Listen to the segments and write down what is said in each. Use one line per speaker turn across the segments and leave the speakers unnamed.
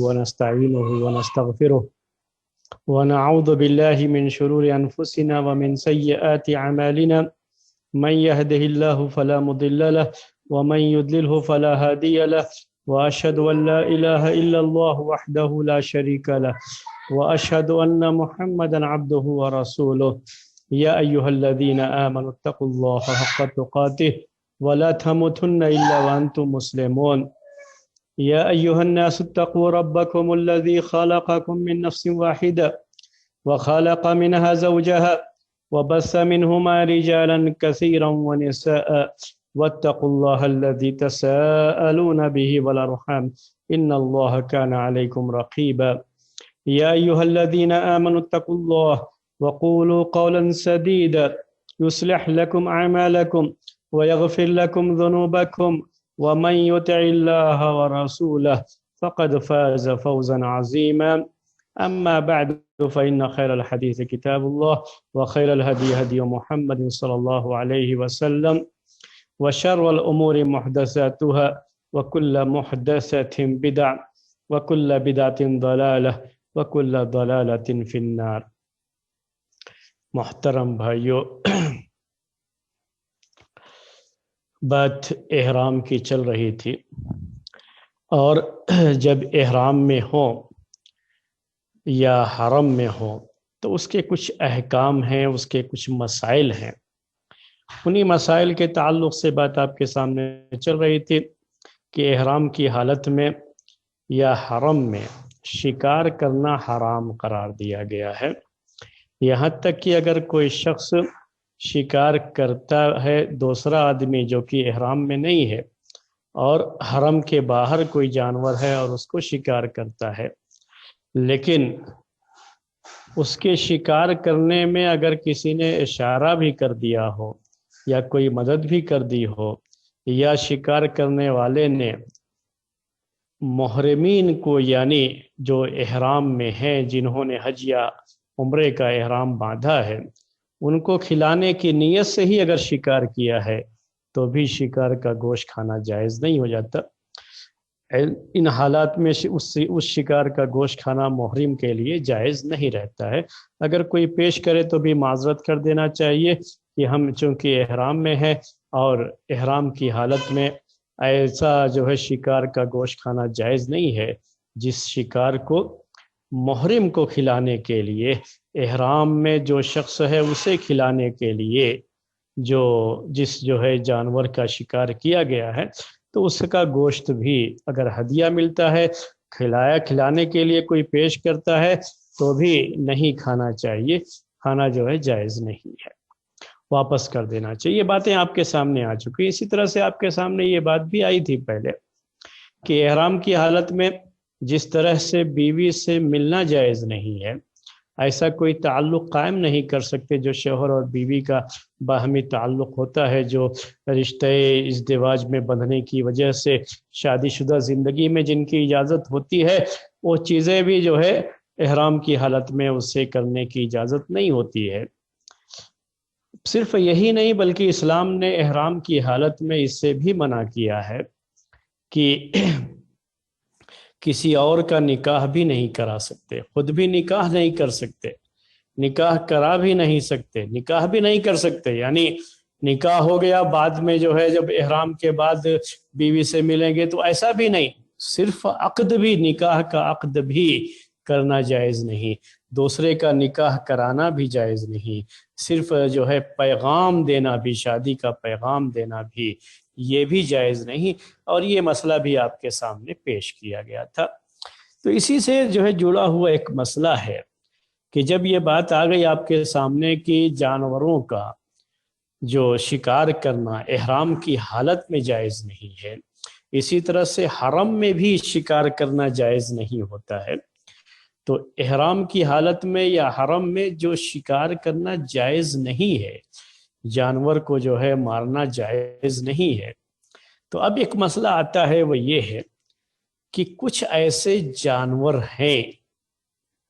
ونستعينه ونستغفره ونعوذ بالله من شرور أنفسنا ومن سيئات أعمالنا من يهده الله فلا مضل له ومن يضلله فلا هادي له وأشهد أن لا إله إلا الله وحده لا شريك له وأشهد أن محمدا عبده ورسوله يا أيها الذين آمنوا اتقوا الله حق تقاته ولا تموتن إلا وأنتم مسلمون يا أيها الناس اتقوا ربكم الذي خلقكم من نفس واحدة وخلق منها زوجها وبث منهما رجالا كثيرا ونساء واتقوا الله الذي تساءلون به والأرحام إن الله كان عليكم رقيبا يا أيها الذين آمنوا اتقوا الله وقولوا قولا سديدا يصلح لكم أعمالكم ويغفر لكم ذنوبكم ومن يطع الله ورسوله فقد فاز فوزا عظيما أما بعد فإن خير الحديث كتاب الله وخير الهدي هدي محمد صلى الله عليه وسلم وشر الأمور محدثاتها وكل محدثة بدع وكل بدعة ضلالة وكل ضلالة في النار. محترم بھائیو، بات احرام کی چل رہی تھی، اور جب احرام میں ہو یا حرم میں ہو تو اس کے کچھ احکام ہیں، اس کے کچھ مسائل ہیں۔ انہی مسائل کے تعلق سے بات آپ کے سامنے چل رہی تھی کہ احرام کی حالت میں یا حرم میں شکار کرنا حرام قرار دیا گیا ہے، یہاں تک کہ اگر کوئی شخص شکار کرتا ہے، دوسرا آدمی جو کہ احرام میں نہیں ہے اور حرم کے باہر کوئی جانور ہے اور اس کو شکار کرتا ہے، لیکن اس کے شکار کرنے میں اگر کسی نے اشارہ بھی کر دیا ہو یا کوئی مدد بھی کر دی ہو، یا شکار کرنے والے نے محرمین کو یعنی جو احرام میں ہیں، جنہوں نے حج یا عمرے کا احرام باندھا ہے، ان کو کھلانے کی نیت سے ہی اگر شکار کیا ہے تو بھی شکار کا گوشت کھانا جائز نہیں ہو جاتا۔ ان حالات میں اس شکار کا گوشت کھانا محرم کے لیے جائز نہیں رہتا ہے۔ اگر کوئی پیش کرے تو بھی معذرت کر دینا چاہیے کہ ہم چونکہ احرام میں ہے اور احرام کی حالت میں ایسا جو ہے شکار کا گوشت کھانا جائز نہیں ہے جس شکار کو محرم کو کھلانے کے لیے، احرام میں جو شخص ہے اسے کھلانے کے لیے جس ہے جانور کا شکار کیا گیا ہے، تو اس کا گوشت بھی اگر ہدیہ ملتا ہے، کھلانے کے لیے کوئی پیش کرتا ہے تو بھی نہیں کھانا چاہیے، کھانا جو ہے جائز نہیں ہے، واپس کر دینا چاہیے۔ یہ باتیں آپ کے سامنے آ چکی۔ اسی طرح سے آپ کے سامنے یہ بات بھی آئی تھی پہلے کہ احرام کی حالت میں جس طرح سے بیوی سے ملنا جائز نہیں ہے، ایسا کوئی تعلق قائم نہیں کر سکتے جو شوہر اور بیوی کا باہمی تعلق ہوتا ہے، جو رشتہ ازدواج میں بندھنے کی وجہ سے شادی شدہ زندگی میں جن کی اجازت ہوتی ہے، وہ چیزیں بھی جو ہے احرام کی حالت میں اسے کرنے کی اجازت نہیں ہوتی ہے۔ صرف یہی نہیں بلکہ اسلام نے احرام کی حالت میں اس سے بھی منع کیا ہے کہ کسی اور کا نکاح بھی نہیں کرا سکتے، خود بھی نکاح نہیں کر سکتے، نکاح کرا بھی نہیں سکتے، نکاح بھی نہیں کر سکتے، یعنی نکاح ہو گیا بعد میں جو ہے جب احرام کے بعد بیوی سے ملیں گے تو ایسا بھی نہیں، صرف عقد بھی، نکاح کا عقد بھی کرنا جائز نہیں، دوسرے کا نکاح کرانا بھی جائز نہیں، صرف جو ہے پیغام دینا بھی، شادی کا پیغام دینا بھی، یہ بھی جائز نہیں، اور یہ مسئلہ بھی آپ کے سامنے پیش کیا گیا تھا۔ تو اسی سے جو ہے جڑا ہوا ایک مسئلہ ہے کہ جب یہ بات آ گئی آپ کے سامنے کہ جانوروں کا جو شکار کرنا احرام کی حالت میں جائز نہیں ہے، اسی طرح سے حرم میں بھی شکار کرنا جائز نہیں ہوتا ہے، تو احرام کی حالت میں یا حرم میں جو شکار کرنا جائز نہیں ہے، جانور کو جو ہے مارنا جائز نہیں ہے، تو اب ایک مسئلہ آتا ہے، وہ یہ ہے کہ کچھ ایسے جانور ہیں،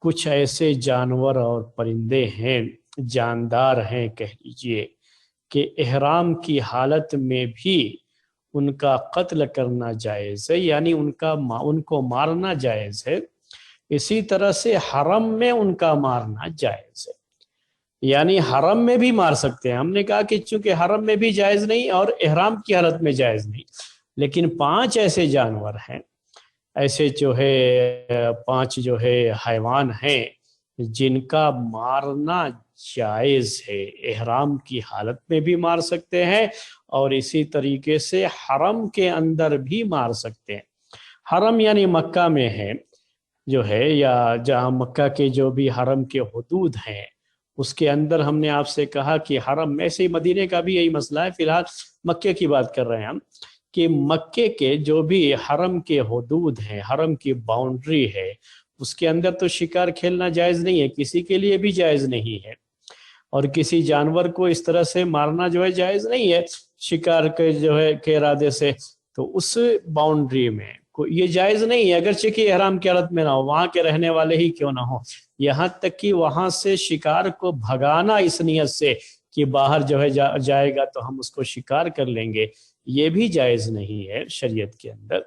کچھ ایسے جانور اور پرندے ہیں، جاندار ہیں کہہ لیجئے، کہ احرام کی حالت میں بھی ان کا قتل کرنا جائز ہے، یعنی ان کو مارنا جائز ہے، اسی طرح سے حرم میں ان کا مارنا جائز ہے، یعنی حرم میں بھی مار سکتے ہیں۔ ہم نے کہا کہ چونکہ حرم میں بھی جائز نہیں اور احرام کی حالت میں جائز نہیں، لیکن 5 ایسے جانور ہیں، ایسے جو ہے 5 جو ہے حیوان ہیں جن کا مارنا جائز ہے، احرام کی حالت میں بھی مار سکتے ہیں اور اسی طریقے سے حرم کے اندر بھی مار سکتے ہیں۔ حرم یعنی مکہ میں ہے جو ہے، یا جہاں مکہ کے جو بھی حرم کے حدود ہیں اس کے اندر، ہم نے آپ سے کہا کہ حرم میں سے مدینے کا بھی یہی مسئلہ ہے، فی الحال مکے کی بات کر رہے ہیں ہم، کہ مکے کے جو بھی حرم کے حدود ہیں، حرم کی باؤنڈری ہے، اس کے اندر تو شکار کھیلنا جائز نہیں ہے، کسی کے لیے بھی جائز نہیں ہے، اور کسی جانور کو اس طرح سے مارنا جو ہے جائز نہیں ہے شکار کے جو ہے کے ارادے سے، تو اس باؤنڈری میں یہ جائز نہیں ہے، اگرچہ کہ احرام کی حالت میں نہ ہو، وہاں کے رہنے والے ہی کیوں نہ ہو، یہاں تک کہ وہاں سے شکار کو بھگانا اس نیت سے کہ باہر جو ہے جائے گا تو ہم اس کو شکار کر لیں گے، یہ بھی جائز نہیں ہے شریعت کے اندر۔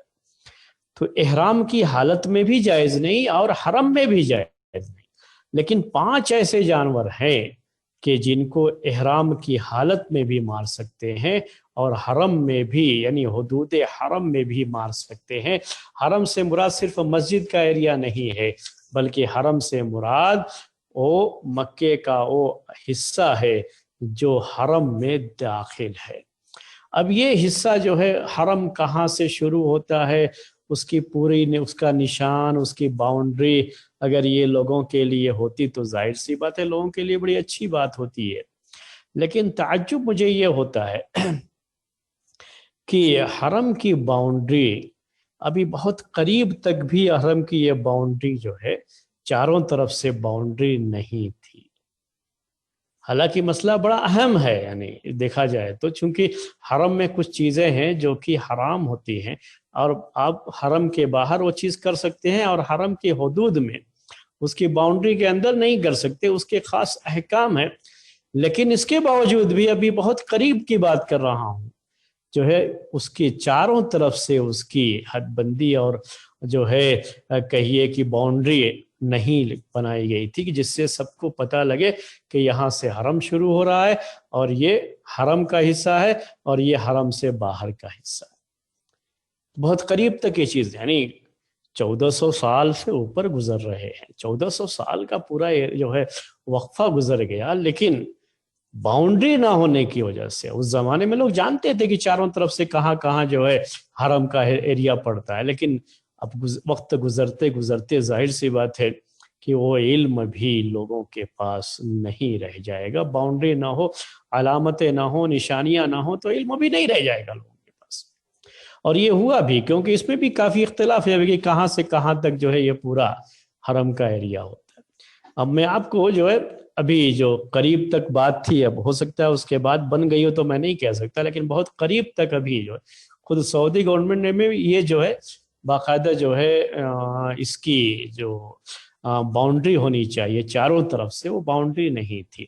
تو احرام کی حالت میں بھی جائز نہیں اور حرم میں بھی جائز نہیں، لیکن 5 ایسے جانور ہیں کہ جن کو احرام کی حالت میں بھی مار سکتے ہیں اور حرم میں بھی، یعنی حدود حرم میں بھی مار سکتے ہیں۔ حرم سے مراد صرف مسجد کا ایریا نہیں ہے، بلکہ حرم سے مراد وہ مکے کا وہ حصہ ہے جو حرم میں داخل ہے۔ اب یہ حصہ جو ہے حرم کہاں سے شروع ہوتا ہے، اس کی پوری اس کا نشان، اس کی باؤنڈری اگر یہ لوگوں کے لیے ہوتی تو ظاہر سی بات ہے لوگوں کے لیے بڑی اچھی بات ہوتی ہے، لیکن تعجب مجھے یہ ہوتا ہے کہ حرم کی باؤنڈری ابھی بہت قریب تک بھی حرم کی یہ باؤنڈری جو ہے چاروں طرف سے باؤنڈری نہیں تھی، حالانکہ مسئلہ بڑا اہم ہے، یعنی دیکھا جائے تو چونکہ حرم میں کچھ چیزیں ہیں جو کہ حرام ہوتی ہیں اور آپ حرم کے باہر وہ چیز کر سکتے ہیں اور حرم کے حدود میں اس کی باؤنڈری کے اندر نہیں کر سکتے، اس کے خاص احکام ہیں، لیکن اس کے باوجود بھی ابھی بہت قریب کی بات کر رہا ہوں جو ہے اس کی چاروں طرف سے اس کی حد بندی اور جو ہے کہیے کہ باؤنڈری نہیں بنائی گئی تھی کہ جس سے سب کو پتہ لگے کہ یہاں سے حرم شروع ہو رہا ہے اور یہ حرم کا حصہ ہے اور یہ حرم سے باہر کا حصہ ہے۔ بہت قریب تک یہ چیز، یعنی 1400 سال سے اوپر گزر رہے ہیں، 1400 سال کا پورا جو ہے وقفہ گزر گیا، لیکن باؤنڈری نہ ہونے کی وجہ سے اس زمانے میں لوگ جانتے تھے کہ چاروں طرف سے کہاں کہاں جو ہے حرم کا ایریا پڑتا ہے، لیکن اب وقت گزرتے گزرتے ظاہر سی بات ہے کہ وہ علم بھی لوگوں کے پاس نہیں رہ جائے گا، باؤنڈری نہ ہو، علامتیں نہ ہو، نشانیاں نہ ہو تو علم بھی نہیں رہ جائے گا لوگوں کے پاس۔ اور یہ ہوا بھی، کیونکہ اس میں بھی کافی اختلاف ہے کہ کہاں سے کہاں تک جو ہے یہ پورا حرم کا ایریا ہوتا ہے۔ اب میں آپ کو جو ہے ابھی جو قریب تک بات تھی، اب ہو سکتا ہے اس کے بعد بن گئی ہو تو میں نہیں کہہ سکتا، لیکن بہت قریب تک ابھی جو ہے خود سعودی گورنمنٹ نے میں یہ جو ہے باقاعدہ جو ہے اس کی جو باؤنڈری ہونی چاہیے چاروں طرف سے، وہ باؤنڈری نہیں تھی۔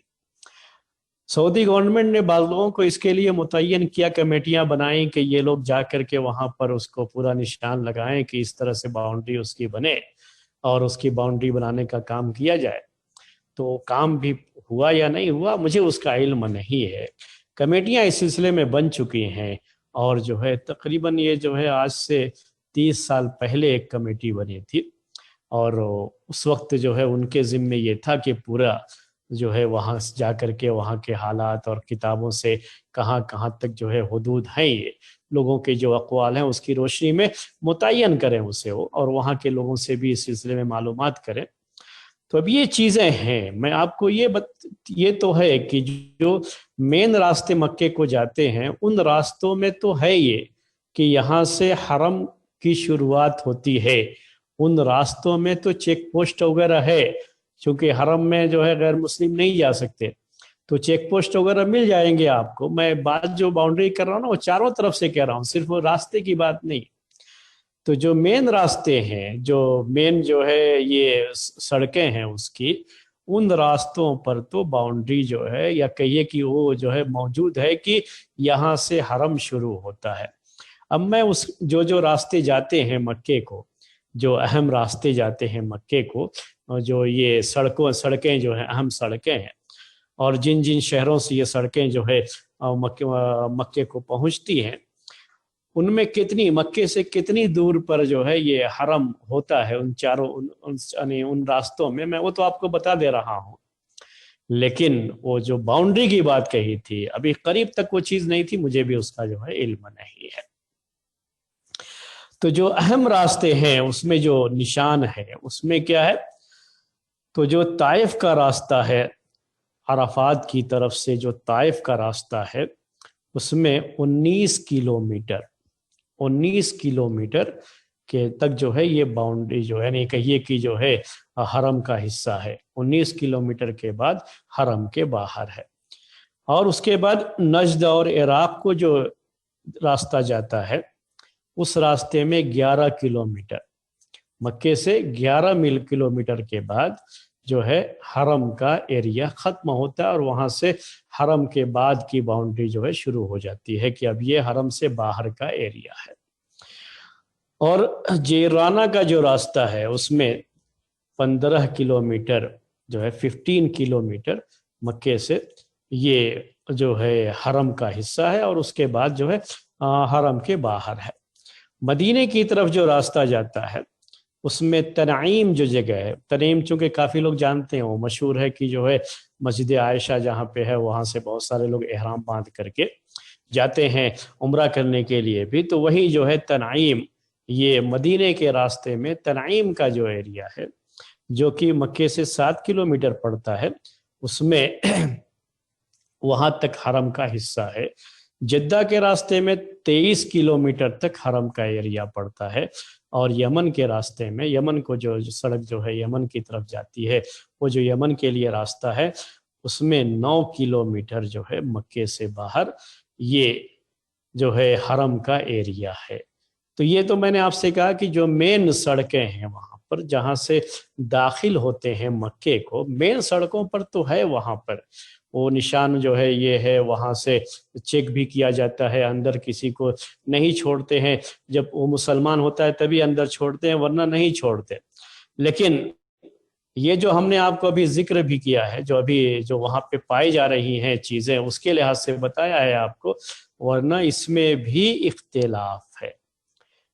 سعودی گورنمنٹ نے بعض لوگوں کو اس کے لیے متعین کیا، کمیٹیاں بنائیں کہ یہ لوگ جا کر کے وہاں پر اس کو پورا نشان لگائیں کہ اس طرح سے باؤنڈری اس کی بنے اور اس کی باؤنڈری بنانے کا کام کیا جائے۔ تو کام بھی ہوا یا نہیں ہوا مجھے اس کا علم نہیں ہے، کمیٹیاں اس سلسلے میں بن چکی ہیں، اور جو ہے تقریباً یہ جو ہے آج سے 30 سال پہلے ایک کمیٹی بنی تھی، اور اس وقت جو ہے ان کے ذمے یہ تھا کہ پورا جو ہے وہاں جا کر کے وہاں کے حالات اور کتابوں سے کہاں کہاں تک جو ہے حدود ہیں، یہ لوگوں کے جو اقوال ہیں اس کی روشنی میں متعین کریں اسے وہ، اور وہاں کے لوگوں سے بھی اس سلسلے میں معلومات کریں۔ تو اب یہ چیزیں ہیں، میں آپ کو یہ تو ہے کہ جو مین راستے مکے کو جاتے ہیں ان راستوں میں تو ہے یہ کہ یہاں سے حرم کی شروعات ہوتی ہے، ان راستوں میں تو چیک پوسٹ وغیرہ ہے، چونکہ حرم میں جو ہے غیر مسلم نہیں جا سکتے تو چیک پوسٹ وغیرہ مل جائیں گے آپ کو۔ میں بات جو باؤنڈری کر رہا ہوں نا وہ چاروں طرف سے کہہ رہا ہوں، صرف وہ راستے کی بات نہیں۔ تو جو مین راستے ہیں، جو مین جو ہے یہ سڑکیں ہیں اس کی، ان راستوں پر تو باؤنڈری جو ہے یا کہیے کہ وہ جو ہے موجود ہے کہ یہاں سے حرم شروع ہوتا ہے۔ اب میں اس جو راستے جاتے ہیں مکے کو، جو اہم راستے جاتے ہیں مکے کو، جو یہ سڑکیں جو ہیں اہم سڑکیں ہیں، اور جن جن شہروں سے یہ سڑکیں جو ہے مکے کو پہنچتی ہیں، ان میں مکے سے کتنی دور پر جو ہے یہ حرم ہوتا ہے، ان چاروں یعنی ان راستوں میں وہ تو آپ کو بتا دے رہا ہوں، لیکن وہ جو باؤنڈری کی بات کہی تھی ابھی قریب تک وہ چیز نہیں تھی، مجھے بھی اس کا جو ہے علم نہیں ہے۔ تو جو اہم راستے ہیں اس میں جو نشان ہے اس میں کیا ہے، تو جو طائف کا راستہ ہے، عرفات کی طرف سے جو طائف کا راستہ ہے، اس میں 19 کلومیٹر کے تک جو ہے یہ باؤنڈری جو ہے، یعنی کہیے کہ جو ہے حرم کا حصہ ہے، 19 کلومیٹر کے بعد حرم کے باہر ہے۔ اور اس کے بعد نجد اور عراق کو جو راستہ جاتا ہے، اس راستے میں 11 کلومیٹر، مکے سے 11 کلومیٹر کے بعد جو ہے حرم کا ایریا ختم ہوتا ہے، اور وہاں سے حرم کے بعد کی باؤنڈری جو ہے شروع ہو جاتی ہے کہ اب یہ حرم سے باہر کا ایریا ہے۔ اور جیرانہ کا جو راستہ ہے اس میں 15 کلومیٹر جو ہے 15 کلومیٹر مکے سے یہ جو ہے حرم کا حصہ ہے، اور اس کے بعد جو ہے حرم کے باہر ہے۔ مدینے کی طرف جو راستہ جاتا ہے اس میں تنعیم جو جگہ ہے، تنعیم چونکہ کافی لوگ جانتے ہیں، وہ مشہور ہے کہ جو ہے مسجد عائشہ جہاں پہ ہے، وہاں سے بہت سارے لوگ احرام باندھ کر کے جاتے ہیں عمرہ کرنے کے لیے بھی، تو وہی جو ہے تنعیم، یہ مدینے کے راستے میں تنعیم کا جو ایریا ہے، جو کہ مکے سے 7 کلومیٹر پڑتا ہے، اس میں وہاں تک حرم کا حصہ ہے۔ جدہ کے راستے میں 23 کلومیٹر تک حرم کا ایریا پڑتا ہے، اور یمن کے راستے میں، یمن کو جو سڑک جو ہے یمن کی طرف جاتی ہے، وہ جو یمن کے لیے راستہ ہے، اس میں 9 کلومیٹر جو ہے مکے سے باہر یہ جو ہے حرم کا ایریا ہے۔ تو یہ تو میں نے آپ سے کہا کہ جو مین سڑکیں ہیں وہاں پر جہاں سے داخل ہوتے ہیں مکے کو، مین سڑکوں پر تو ہے، وہاں پر وہ نشان جو ہے یہ ہے، وہاں سے چیک بھی کیا جاتا ہے، اندر کسی کو نہیں چھوڑتے ہیں، جب وہ مسلمان ہوتا ہے تبھی اندر چھوڑتے ہیں، ورنہ نہیں چھوڑتے۔ لیکن یہ جو ہم نے آپ کو ابھی ذکر بھی کیا ہے، جو وہاں پہ پائی جا رہی ہیں چیزیں، اس کے لحاظ سے بتایا ہے آپ کو، ورنہ اس میں بھی اختلاف ہے۔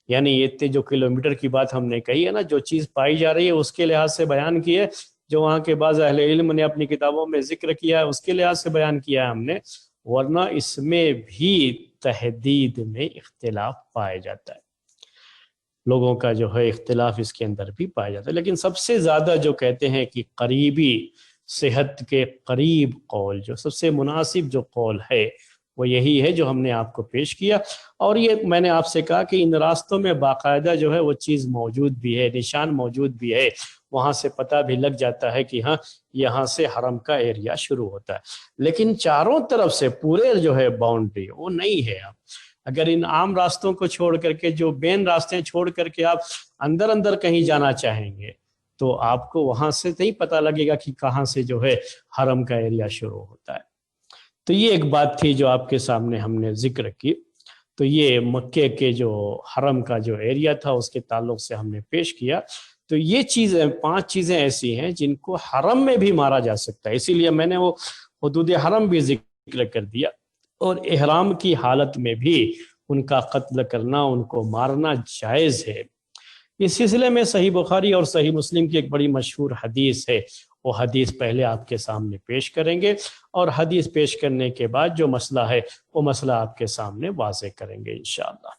یعنی یہ جو کلومیٹر کی بات ہم نے کہی ہے نا، جو چیز پائی جا رہی ہے اس کے لحاظ سے بیان کی ہے، جو وہاں کے بعض اہل علم نے اپنی کتابوں میں ذکر کیا ہے اس کے لحاظ سے بیان کیا ہے ہم نے، ورنہ اس میں بھی تحدید میں اختلاف پایا جاتا ہے، لوگوں کا جو ہے اختلاف اس کے اندر بھی پایا جاتا ہے۔ لیکن سب سے زیادہ جو کہتے ہیں کہ قریبی، صحت کے قریب قول، جو سب سے مناسب جو قول ہے وہ یہی ہے جو ہم نے آپ کو پیش کیا۔ اور یہ میں نے آپ سے کہا کہ ان راستوں میں باقاعدہ جو ہے وہ چیز موجود بھی ہے، نشان موجود بھی ہے، وہاں سے پتہ بھی لگ جاتا ہے کہ ہاں یہاں سے حرم کا ایریا شروع ہوتا ہے۔ لیکن چاروں طرف سے پورے جو ہے باؤنڈری وہ نہیں ہے۔ اب اگر ان عام راستوں کو چھوڑ کر کے، جو مین راستے چھوڑ کر کے آپ اندر کہیں جانا چاہیں گے تو آپ کو وہاں سے نہیں پتہ لگے گا کہ کہاں سے جو ہے حرم کا ایریا شروع ہوتا ہے۔ تو یہ ایک بات تھی جو آپ کے سامنے ہم نے ذکر کی۔ تو یہ مکے کے جو حرم کا جو ایریا تھا اس کے تعلق سے ہم نے پیش کیا۔ تو یہ چیزیں 5 چیزیں ایسی ہیں جن کو حرم میں بھی مارا جا سکتا ہے، اسی لیے میں نے وہ حدود حرم بھی ذکر کر دیا، اور احرام کی حالت میں بھی ان کا قتل کرنا، ان کو مارنا جائز ہے۔ اس سلسلے میں صحیح بخاری اور صحیح مسلم کی ایک بڑی مشہور حدیث ہے، وہ حدیث پہلے آپ کے سامنے پیش کریں گے، اور حدیث پیش کرنے کے بعد جو مسئلہ ہے وہ مسئلہ آپ کے سامنے واضح کریں گے انشاءاللہ۔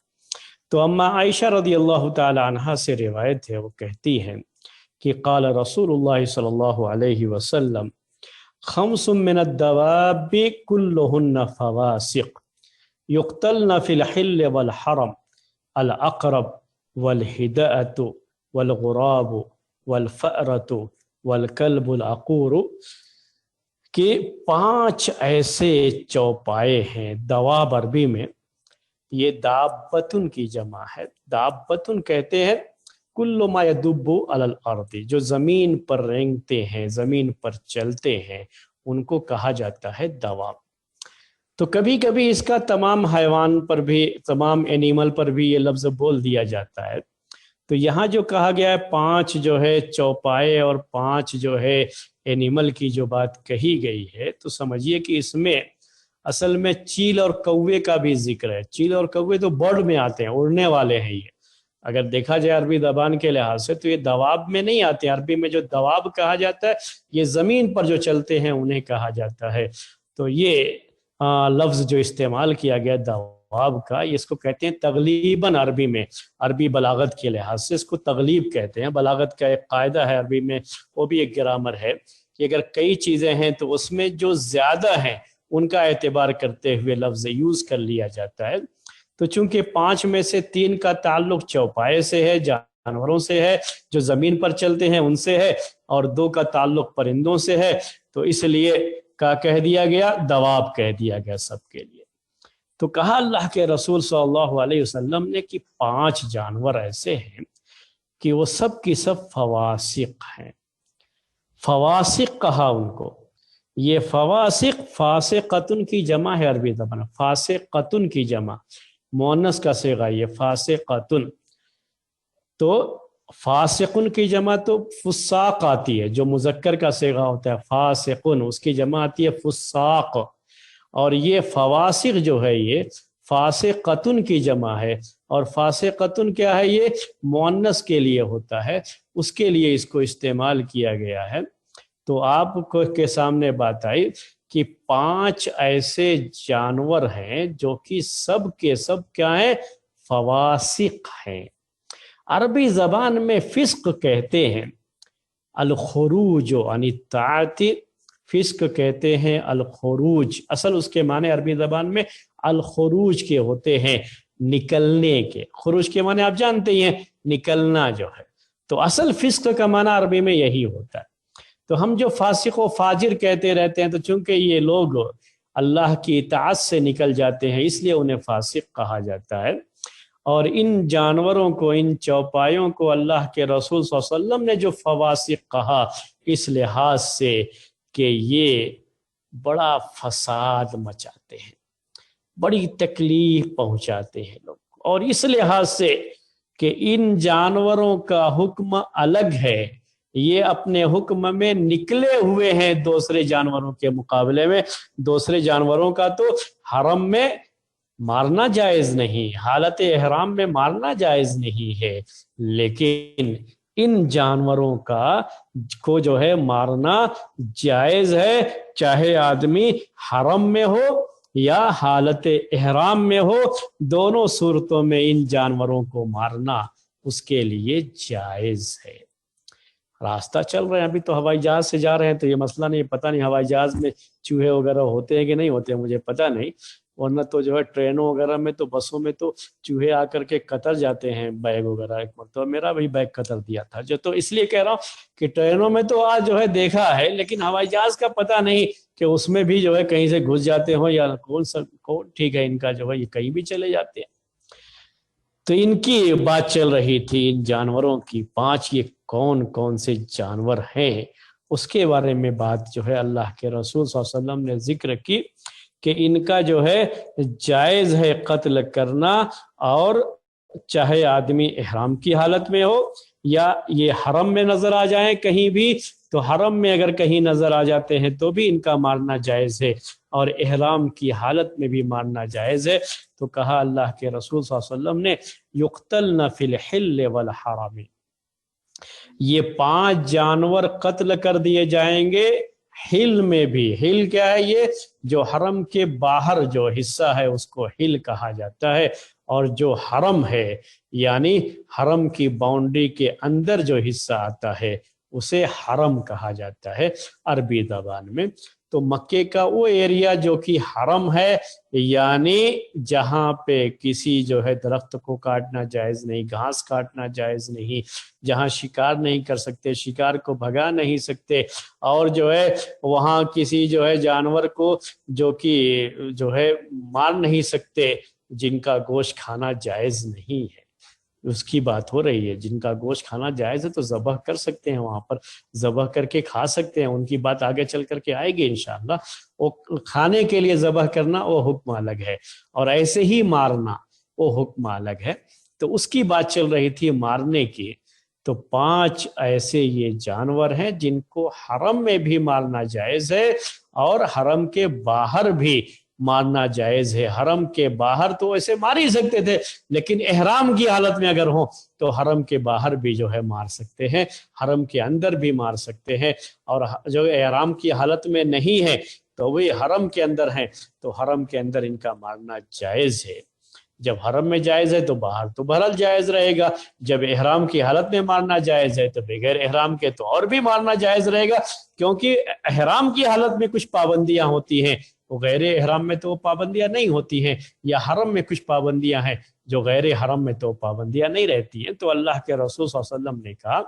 تو اما عائشہ رضی اللہ تعالی عنہا سے روایت ہے، وہ کہتی ہیں کہ قال رسول اللہ صلی اللہ علیہ وسلم 5 من الدواب كلهن فواسق يقتلن في الحل والحرم العقرب والحدأة والغراب والفأرة والکلب العقور، کہ 5 ایسے چوپائے ہیں۔ دواب عربی میں یہ دابتن کی جمع ہے، دابتن کہتے ہیں کل ما یدب علی الارض، جو زمین پر رینگتے ہیں، زمین پر چلتے ہیں، ان کو کہا جاتا ہے دواب۔ تو کبھی کبھی اس کا تمام حیوان پر بھی، تمام اینیمل پر بھی یہ لفظ بول دیا جاتا ہے۔ تو یہاں جو کہا گیا ہے 5 جو ہے چوپائے اور 5 جو ہے اینیمل کی جو بات کہی گئی ہے، تو سمجھیے کہ اس میں اصل میں چیل اور کوے کا بھی ذکر ہے۔ چیل اور کوے تو برڈ میں آتے ہیں، اڑنے والے ہیں یہ۔ اگر دیکھا جائے عربی زبان کے لحاظ سے تو یہ دواب میں نہیں آتے ہیں۔ عربی میں جو دواب کہا جاتا ہے یہ زمین پر جو چلتے ہیں انہیں کہا جاتا ہے۔ تو یہ لفظ جو استعمال کیا گیا دواب کا، اس کو کہتے ہیں تغلیباً عربی میں، عربی بلاغت کے لحاظ سے اس کو تغلیب کہتے ہیں۔ بلاغت کا ایک قاعدہ ہے عربی میں، وہ بھی ایک گرامر ہے کہ اگر کئی چیزیں ہیں تو اس میں جو زیادہ ہیں ان کا اعتبار کرتے ہوئے لفظ یوز کر لیا جاتا ہے۔ تو چونکہ 5 میں سے 3 کا تعلق چوپائے سے ہے، جانوروں سے ہے جو زمین پر چلتے ہیں ان سے ہے، اور 2 کا تعلق پرندوں سے ہے، تو اس لیے کا کہہ دیا گیا، دواب کہہ دیا گیا سب کے لیے۔ تو کہا اللہ کے رسول صلی اللہ علیہ وسلم نے کہ 5 جانور ایسے ہیں کہ وہ سب کی سب فواسق ہیں۔ فواسق کہا ان کو۔ یہ فواسق فاسقتن کی جمع ہے عربی زبان، فاسقتن کی جمع، مؤنث کا صیغہ یہ فاسقتن۔ تو فاسقن کی جمع تو فساق آتی ہے، جو مذکر کا صیغہ ہوتا ہے فاسقن، اس کی جمع آتی ہے فساق۔ اور یہ فواسق جو ہے یہ فاسقتن کی جمع ہے، اور فاسقتن کیا ہے؟ یہ مؤنث کے لیے ہوتا ہے، اس کے لیے اس کو استعمال کیا گیا ہے۔ تو آپ کو کے سامنے بات آئی کہ 5 ایسے جانور ہیں جو کہ سب کے سب کیا ہیں؟ فواسق ہیں۔ عربی زبان میں فسق کہتے ہیں الخروج عن الطاعت، فسق کہتے ہیں الخروج، اصل اس کے معنی عربی زبان میں الخروج کے ہوتے ہیں، نکلنے کے۔ خروج کے معنی آپ جانتے ہی ہیں، نکلنا جو ہے۔ تو اصل فسق کا معنی عربی میں یہی ہوتا ہے۔ تو ہم جو فاسق و فاجر کہتے رہتے ہیں، تو چونکہ یہ لوگ اللہ کی اطاعت سے نکل جاتے ہیں اس لیے انہیں فاسق کہا جاتا ہے۔ اور ان جانوروں کو، ان چوپایوں کو اللہ کے رسول صلی اللہ علیہ وسلم نے جو فواسق کہا، اس لحاظ سے کہ یہ بڑا فساد مچاتے ہیں، بڑی تکلیف پہنچاتے ہیں لوگ، اور اس لحاظ سے کہ ان جانوروں کا حکم الگ ہے، یہ اپنے حکم میں نکلے ہوئے ہیں دوسرے جانوروں کے مقابلے میں۔ دوسرے جانوروں کا تو حرم میں مارنا جائز نہیں، حالت احرام میں مارنا جائز نہیں ہے، لیکن ان جانوروں کو جو ہے مارنا جائز ہے، چاہے آدمی حرم میں ہو یا حالت احرام میں ہو، دونوں صورتوں میں ان جانوروں کو مارنا اس کے لیے جائز ہے۔ راستہ چل رہے ہیں، ابھی تو ہوائی جہاز سے جا رہے ہیں تو یہ مسئلہ نہیں، پتہ نہیں ہوائی جہاز میں چوہے وغیرہ ہوتے ہیں کہ نہیں ہوتے ہیں، مجھے پتہ نہیں، ورنہ تو جو ہے ٹرینوں وغیرہ میں تو، بسوں میں تو چوہے آ کر کے قطر جاتے ہیں بیگ وغیرہ۔ ایک مرتبہ میرا بھی بیگ قطر دیا تھا جو، تو اس لیے کہہ رہا ہوں کہ ٹرینوں میں تو آج جو ہے دیکھا ہے، لیکن ہوائی جہاز کا پتہ نہیں کہ اس میں بھی جو ہے کہیں سے گھس جاتے ہوں یا کون ٹھیک ہے ان کا جو ہے یہ کہیں بھی چلے جاتے ہیں۔ تو ان کی بات چل رہی تھی، ان جانوروں کی 5 یہ کون کون سے جانور ہیں، اس کے بارے میں بات جو ہے اللہ کے رسول صلی اللہ علیہ وسلم نے ذکر کی کہ ان کا جو ہے جائز ہے قتل کرنا، اور چاہے آدمی احرام کی حالت میں ہو یا یہ حرم میں نظر آ جائیں کہیں بھی، تو حرم میں اگر کہیں نظر آ جاتے ہیں تو بھی ان کا مارنا جائز ہے، اور احرام کی حالت میں بھی مارنا جائز ہے۔ تو کہا اللہ کے رسول صلی اللہ علیہ وسلم نے یقتلن فی الحل والحرام، یہ 5 جانور قتل کر دیے جائیں گے ہل میں بھی۔ ہل کیا ہے؟ یہ جو حرم کے باہر جو حصہ ہے اس کو ہل کہا جاتا ہے، اور جو حرم ہے یعنی حرم کی باؤنڈری کے اندر جو حصہ آتا ہے اسے حرم کہا جاتا ہے عربی زبان میں۔ تو مکے کا وہ ایریا جو کہ حرم ہے، یعنی جہاں پہ کسی جو ہے درخت کو کاٹنا جائز نہیں، گھاس کاٹنا جائز نہیں، جہاں شکار نہیں کر سکتے، شکار کو بھگا نہیں سکتے، اور جو ہے وہاں کسی جو ہے جانور کو جو کہ جو ہے مار نہیں سکتے، جن کا گوشت کھانا جائز نہیں ہے۔ اس کی بات ہو رہی ہے. جن کا گوشت کھانا جائز ہے تو ذبح کر سکتے ہیں، وہاں پر ذبح کر کے کھا سکتے ہیں. ان کی بات آگے چل کر کے آئے گی انشاءاللہ. وہ کھانے کے لیے ذبح کرنا وہ حکم الگ ہے، اور ایسے ہی مارنا وہ حکم الگ ہے. تو اس کی بات چل رہی تھی مارنے کی. تو 5 ایسے یہ جانور ہیں جن کو حرم میں بھی مارنا جائز ہے اور حرم کے باہر بھی مارنا جائز ہے. حرم کے باہر تو ایسے مار ہی سکتے تھے، لیکن احرام کی حالت میں اگر ہوں تو حرم کے باہر بھی جو ہے مار سکتے ہیں، حرم کے اندر بھی مار سکتے ہیں. اور جو احرام کی حالت میں نہیں ہے تو وہ حرم کے اندر ہیں، تو حرم کے اندر ان کا مارنا جائز ہے. جب حرم میں جائز ہے تو باہر تو بہرحال جائز رہے گا. جب احرام کی حالت میں مارنا جائز ہے تو بغیر احرام کے تو اور بھی مارنا جائز رہے گا، کیونکہ احرام کی حالت میں کچھ پابندیاں ہوتی ہیں، وہ غیر احرام میں تو وہ پابندیاں نہیں ہوتی ہیں. یا حرم میں کچھ پابندیاں ہیں جو غیر حرم میں تو پابندیاں نہیں رہتی ہیں. تو اللہ کے رسول صلی اللہ علیہ وسلم نے کہا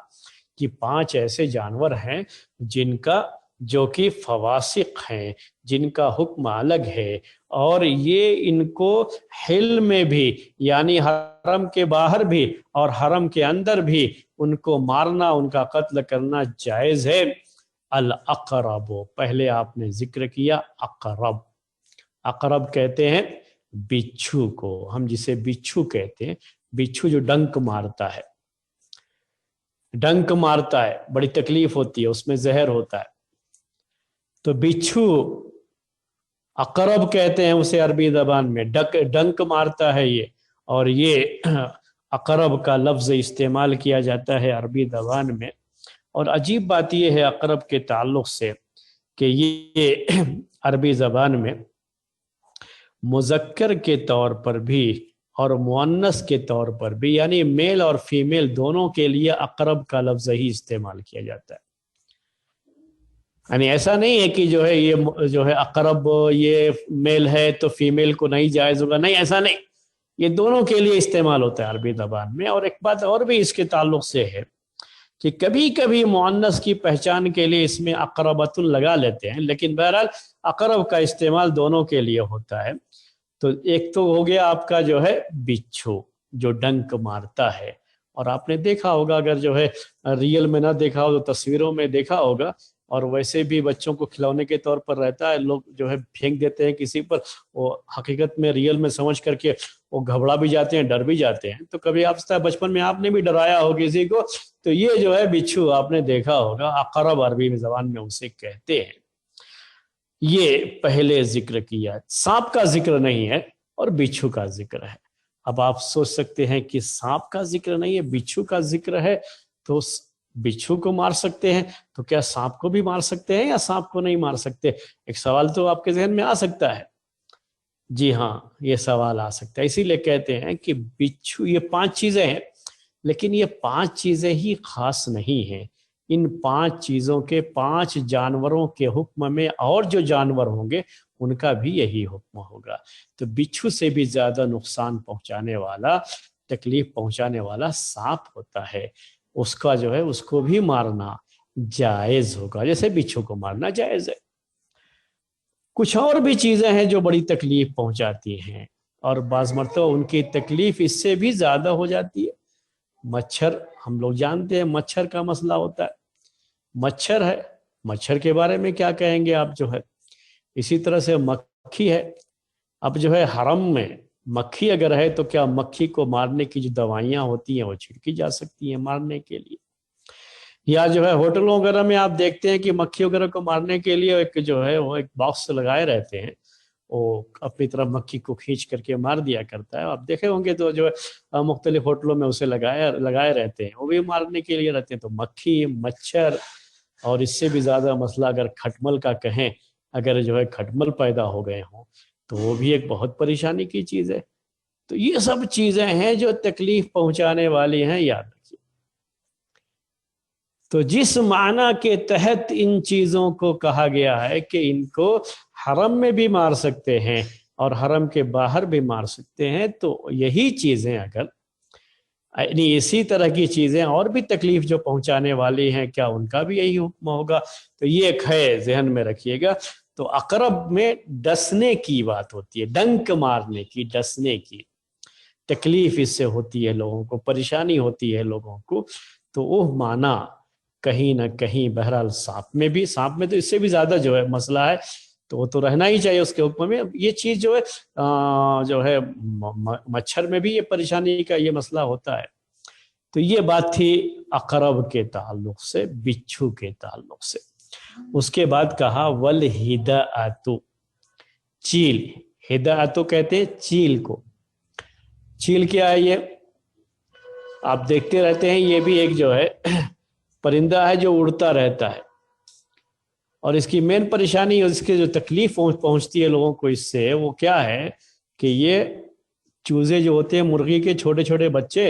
کہ 5 ایسے جانور ہیں جن کا جو کہ فواسق ہیں، جن کا حکم الگ ہے، اور یہ ان کو حل میں بھی یعنی حرم کے باہر بھی اور حرم کے اندر بھی ان کو مارنا، ان کا قتل کرنا جائز ہے. الاقرب، پہلے آپ نے ذکر کیا اقرب. اقرب کہتے ہیں بچھو کو، ہم جسے بچھو کہتے ہیں. بچھو جو ڈنک مارتا ہے، ڈنک مارتا ہے، بڑی تکلیف ہوتی ہے، اس میں زہر ہوتا ہے. تو بچھو اقرب کہتے ہیں اسے عربی زبان میں. ڈنک مارتا ہے یہ، اور یہ اقرب کا لفظ استعمال کیا جاتا ہے عربی زبان میں. اور عجیب بات یہ ہے اقرب کے تعلق سے کہ یہ عربی زبان میں مذکر کے طور پر بھی اور مؤنث کے طور پر بھی، یعنی میل اور فیمیل دونوں کے لیے اقرب کا لفظ ہی استعمال کیا جاتا ہے. یعنی ایسا نہیں ہے کہ جو ہے یہ جو ہے اقرب یہ میل ہے تو فیمیل کو نہیں جائز ہوگا، نہیں، ایسا نہیں. یہ دونوں کے لیے استعمال ہوتا ہے عربی زبان میں. اور ایک بات اور بھی اس کے تعلق سے ہے کہ کبھی کبھی مؤنث کی پہچان کے لیے اس میں اقربۃ لگا لیتے ہیں، لیکن بہرحال اقرب کا استعمال دونوں کے لیے ہوتا ہے. تو ایک تو ہو گیا آپ کا جو ہے بچھو جو ڈنک مارتا ہے. اور آپ نے دیکھا ہوگا، اگر جو ہے ریئل میں نہ دیکھا ہو تو تصویروں میں دیکھا ہوگا، اور ویسے بھی بچوں کو کھلونے کے طور پر رہتا ہے. لوگ جو ہے پھینک دیتے ہیں کسی پر، وہ حقیقت میں ریئل میں سمجھ کر کے وہ گھبرا بھی جاتے ہیں، ڈر بھی جاتے ہیں. تو کبھی آپ بچپن میں آپ نے بھی ڈرایا ہو کسی کو، تو یہ جو ہے بچھو آپ نے دیکھا ہوگا، اقرب عربی زبان میں اسے کہتے ہیں. یہ پہلے ذکر کیا، سانپ کا ذکر نہیں ہے اور بچھو کا ذکر ہے. اب آپ سوچ سکتے ہیں کہ سانپ کا ذکر نہیں ہے، بچھو کا ذکر ہے، تو بچھو کو مار سکتے ہیں تو کیا سانپ کو بھی مار سکتے ہیں یا سانپ کو نہیں مار سکتے؟ ایک سوال تو آپ کے ذہن میں آ سکتا ہے. جی ہاں، یہ سوال آ سکتا ہے. اسی لیے کہتے ہیں کہ بچھو، یہ 5 چیزیں ہیں، لیکن یہ 5 چیزیں ہی خاص نہیں ہیں. ان 5 چیزوں کے 5 جانوروں کے حکم میں اور جو جانور ہوں گے ان کا بھی یہی حکم ہوگا. تو بچھو سے بھی زیادہ نقصان پہنچانے والا، تکلیف پہنچانے والا سانپ ہوتا ہے. اس کا جو ہے اس کو بھی مارنا جائز ہوگا، جیسے بچھو کو مارنا جائز ہے. کچھ اور بھی چیزیں ہیں جو بڑی تکلیف پہنچاتی ہیں، اور بعض مرتبہ ان کی تکلیف اس سے بھی زیادہ ہو جاتی ہے. مچھر، ہم لوگ جانتے ہیں مچھر کا مسئلہ ہوتا ہے. مچھر ہے، مچھر کے بارے میں کیا کہیں گے آپ جو ہے. اسی طرح سے مکھی ہے. اب جو ہے حرم میں مکھی اگر ہے تو کیا مکھی کو مارنے کی جو دوائیاں ہوتی ہیں وہ چھڑکی جا سکتی ہیں مارنے کے لیے؟ یا جو ہے ہوٹلوں وغیرہ میں آپ دیکھتے ہیں کہ مکھی وغیرہ کو مارنے کے لیے ایک جو ہے وہ ایک باکس لگائے رہتے ہیں، وہ اپنی طرف مکھی کو کھینچ کر کے مار دیا کرتا ہے. آپ دیکھے ہوں گے تو جو ہے مختلف ہوٹلوں میں اسے لگائے رہتے ہیں، وہ بھی مارنے کے لیے رہتے ہیں. تو مکھی، مچھر، اور اس سے بھی زیادہ مسئلہ اگر کھٹمل کا کہیں، اگر جو ہے کھٹمل پیدا ہو گئے ہوں تو وہ بھی ایک بہت پریشانی کی چیز ہے. تو یہ سب چیزیں ہیں جو تکلیف پہنچانے والی ہیں، یاد رکھیے. تو جس معنی کے تحت ان چیزوں کو کہا گیا ہے کہ ان کو حرم میں بھی مار سکتے ہیں اور حرم کے باہر بھی مار سکتے ہیں، تو یہی چیزیں اگر یعنی اسی طرح کی چیزیں اور بھی تکلیف جو پہنچانے والی ہیں، کیا ان کا بھی یہی حکم ہوگا؟ تو یہ ایک ہے، ذہن میں رکھیے گا. تو اقرب میں ڈسنے کی بات ہوتی ہے، ڈنک مارنے کی، ڈسنے کی. تکلیف اس سے ہوتی ہے لوگوں کو، پریشانی ہوتی ہے لوگوں کو، تو وہ مانا کہیں نہ کہیں بہرحال سانپ میں تو اس سے بھی زیادہ جو ہے مسئلہ ہے، تو وہ تو رہنا ہی چاہیے اس کے حکم میں۔ یہ چیز جو ہے مچھر میں بھی یہ پریشانی کا یہ مسئلہ ہوتا ہے۔ تو یہ بات تھی اقرب کے تعلق سے، بچھو کے تعلق سے۔ اس کے بعد کہا والہداۃ، چیل، ہداۃ کہتے ہیں چیل کو۔ چیل کیا ہے؟ یہ آپ دیکھتے رہتے ہیں، یہ بھی ایک جو ہے پرندہ ہے جو اڑتا رہتا ہے، اور اس کی مین پریشانی، اس کی جو تکلیف پہنچتی ہے لوگوں کو اس سے، وہ کیا ہے کہ یہ چوزے جو ہوتے ہیں، مرغی کے چھوٹے چھوٹے بچے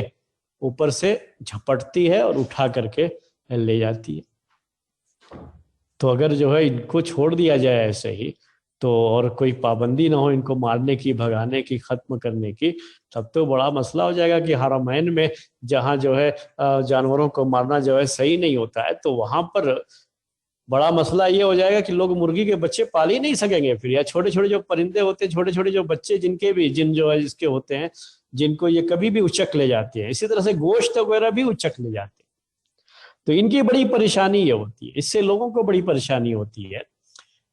اوپر سے جھپٹتی ہے اور اٹھا کر کے لے جاتی ہے۔ تو اگر جو ہے ان کو چھوڑ دیا جائے ایسے ہی، تو اور کوئی پابندی نہ ہو ان کو مارنے کی، بھگانے کی، ختم کرنے کی، تب تو بڑا مسئلہ ہو جائے گا کہ حرمین میں جہاں جو ہے جانوروں کو مارنا جو ہے صحیح نہیں ہوتا ہے، تو وہاں پر بڑا مسئلہ یہ ہو جائے گا کہ لوگ مرغی کے بچے پال ہی نہیں سکیں گے پھر، یا چھوٹے چھوٹے جو پرندے ہوتے ہیں، چھوٹے چھوٹے جو بچے جن جو ہے جس کے ہوتے ہیں، جن کو یہ کبھی بھی اچک لے جاتے ہیں، اسی طرح سے گوشت وغیرہ بھی اچک لے جاتے ہیں۔ تو ان کی بڑی پریشانی یہ ہوتی ہے، اس سے لوگوں کو بڑی پریشانی ہوتی ہے۔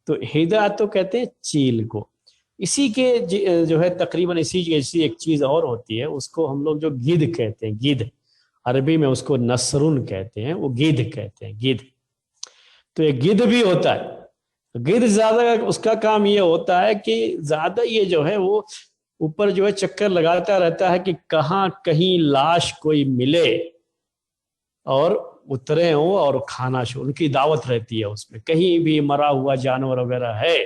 تو ہدایت تو کہتے ہیں چیل کو۔ اسی کے جو ہے تقریباً اسی جیسی ایک چیز اور ہوتی ہے، اس کو ہم لوگ جو گدھ کہتے ہیں، گدھ، عربی میں اس کو نسرن کہتے ہیں، وہ گدھ کہتے ہیں، گدھ۔ تو ایک گدھ بھی ہوتا ہے، گدھ زیادہ اس کا کام یہ ہوتا ہے کہ زیادہ یہ جو ہے وہ اوپر جو ہے چکر لگاتا رہتا ہے کہ کہاں کہیں لاش کوئی ملے اور اترے ہوں اور کھانا ان کی دعوت رہتی ہے اس میں، کہیں بھی مرا ہوا جانور وغیرہ ہے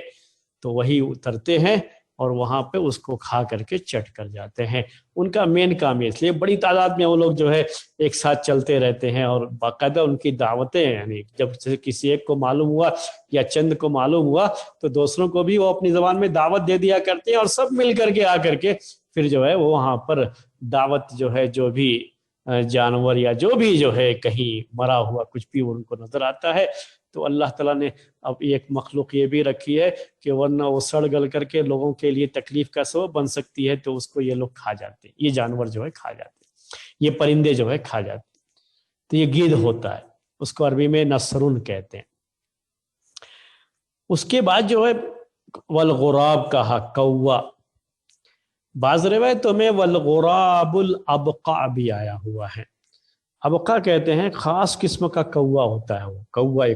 تو وہی اترتے ہیں اور وہاں پہ اس کو کھا کر کے چٹ کر جاتے ہیں۔ ان کا مین کام ہے، اس لیے بڑی تعداد میں وہ لوگ جو ہے ایک ساتھ چلتے رہتے ہیں، اور باقاعدہ ان کی دعوتیں، یعنی جب کسی ایک کو معلوم ہوا یا چند کو معلوم ہوا تو دوسروں کو بھی وہ اپنی زبان میں دعوت دے دیا کرتے ہیں، اور سب مل کر کے آ کر کے پھر جو ہے وہ وہاں پر دعوت جو ہے، جو بھی جانور یا جو بھی جو ہے کہیں مرا ہوا کچھ بھی ان کو نظر آتا ہے، تو اللہ تعالیٰ نے اب ایک مخلوق یہ بھی رکھی ہے کہ ورنہ وہ سڑ گل کر کے لوگوں کے لیے تکلیف کا سبب بن سکتی ہے، تو اس کو یہ لوگ کھا جاتے ہیں، یہ جانور جو ہے کھا جاتے ہیں، یہ پرندے جو ہے کھا جاتے ہیں۔ تو یہ گدھ ہوتا ہے، اس کو عربی میں نسرن کہتے ہیں۔ اس کے بعد جو ہے والغراب کہا، کوا۔ بعض روایتوں میں والغراب الابقع بھی آیا ہوا ہے۔ ابقع کہتے ہیں خاص قسم کا کوا ہوتا ہے، وہ کوا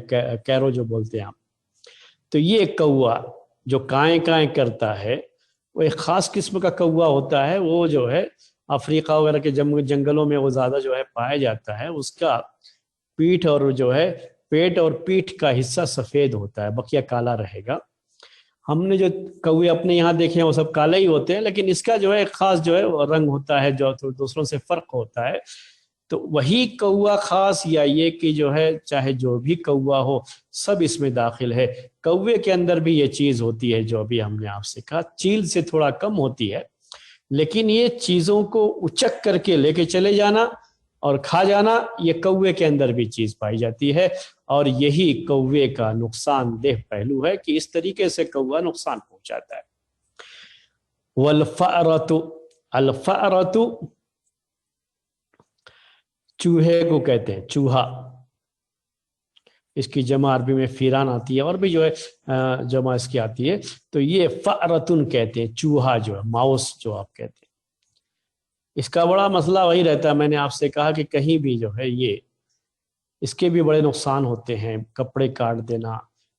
کیرو جو بولتے ہیں آپ، تو یہ کوا جو کائیں کائیں کرتا ہے، وہ ایک خاص قسم کا کوا ہوتا ہے، وہ جو ہے افریقہ وغیرہ کے جنگلوں میں وہ زیادہ جو ہے پایا جاتا ہے۔ اس کا پیٹھ اور جو ہے پیٹ اور پیٹھ کا حصہ سفید ہوتا ہے، بقیہ کالا رہے گا۔ ہم نے جو کوے اپنے یہاں دیکھے ہیں وہ سب کالے ہی ہوتے ہیں، لیکن اس کا جو ہے خاص جو ہے رنگ ہوتا ہے جو دوسروں سے فرق ہوتا ہے۔ تو وہی کوا خاص، یا یہ کہ جو ہے چاہے جو بھی کوا ہو سب اس میں داخل ہے۔ کوے کے اندر بھی یہ چیز ہوتی ہے جو ابھی ہم نے آپ سے کہا، چیل سے تھوڑا کم ہوتی ہے، لیکن یہ چیزوں کو اچک کر کے لے کے چلے جانا اور کھا جانا، یہ کوے کے اندر بھی چیز پائی جاتی ہے، اور یہی کوے کا نقصان دہ پہلو ہے کہ اس طریقے سے کوا نقصان پہنچاتا ہے۔ والفأرۃ، الفأرۃ چوہے کو کہتے ہیں، چوہا، اس کی جمع عربی میں فیران آتی ہے، اور بھی جو ہے جمع اس کی آتی ہے، تو یہ فأرۃ کہتے ہیں، چوہا جو ہے، ماؤس جو آپ کہتے ہیں۔ اس کا بڑا مسئلہ وہی رہتا ہے، میں نے آپ سے کہا کہ کہیں بھی جو ہے یہ اس کے بھی بڑے نقصان ہوتے ہیں، کپڑے کاٹ دینا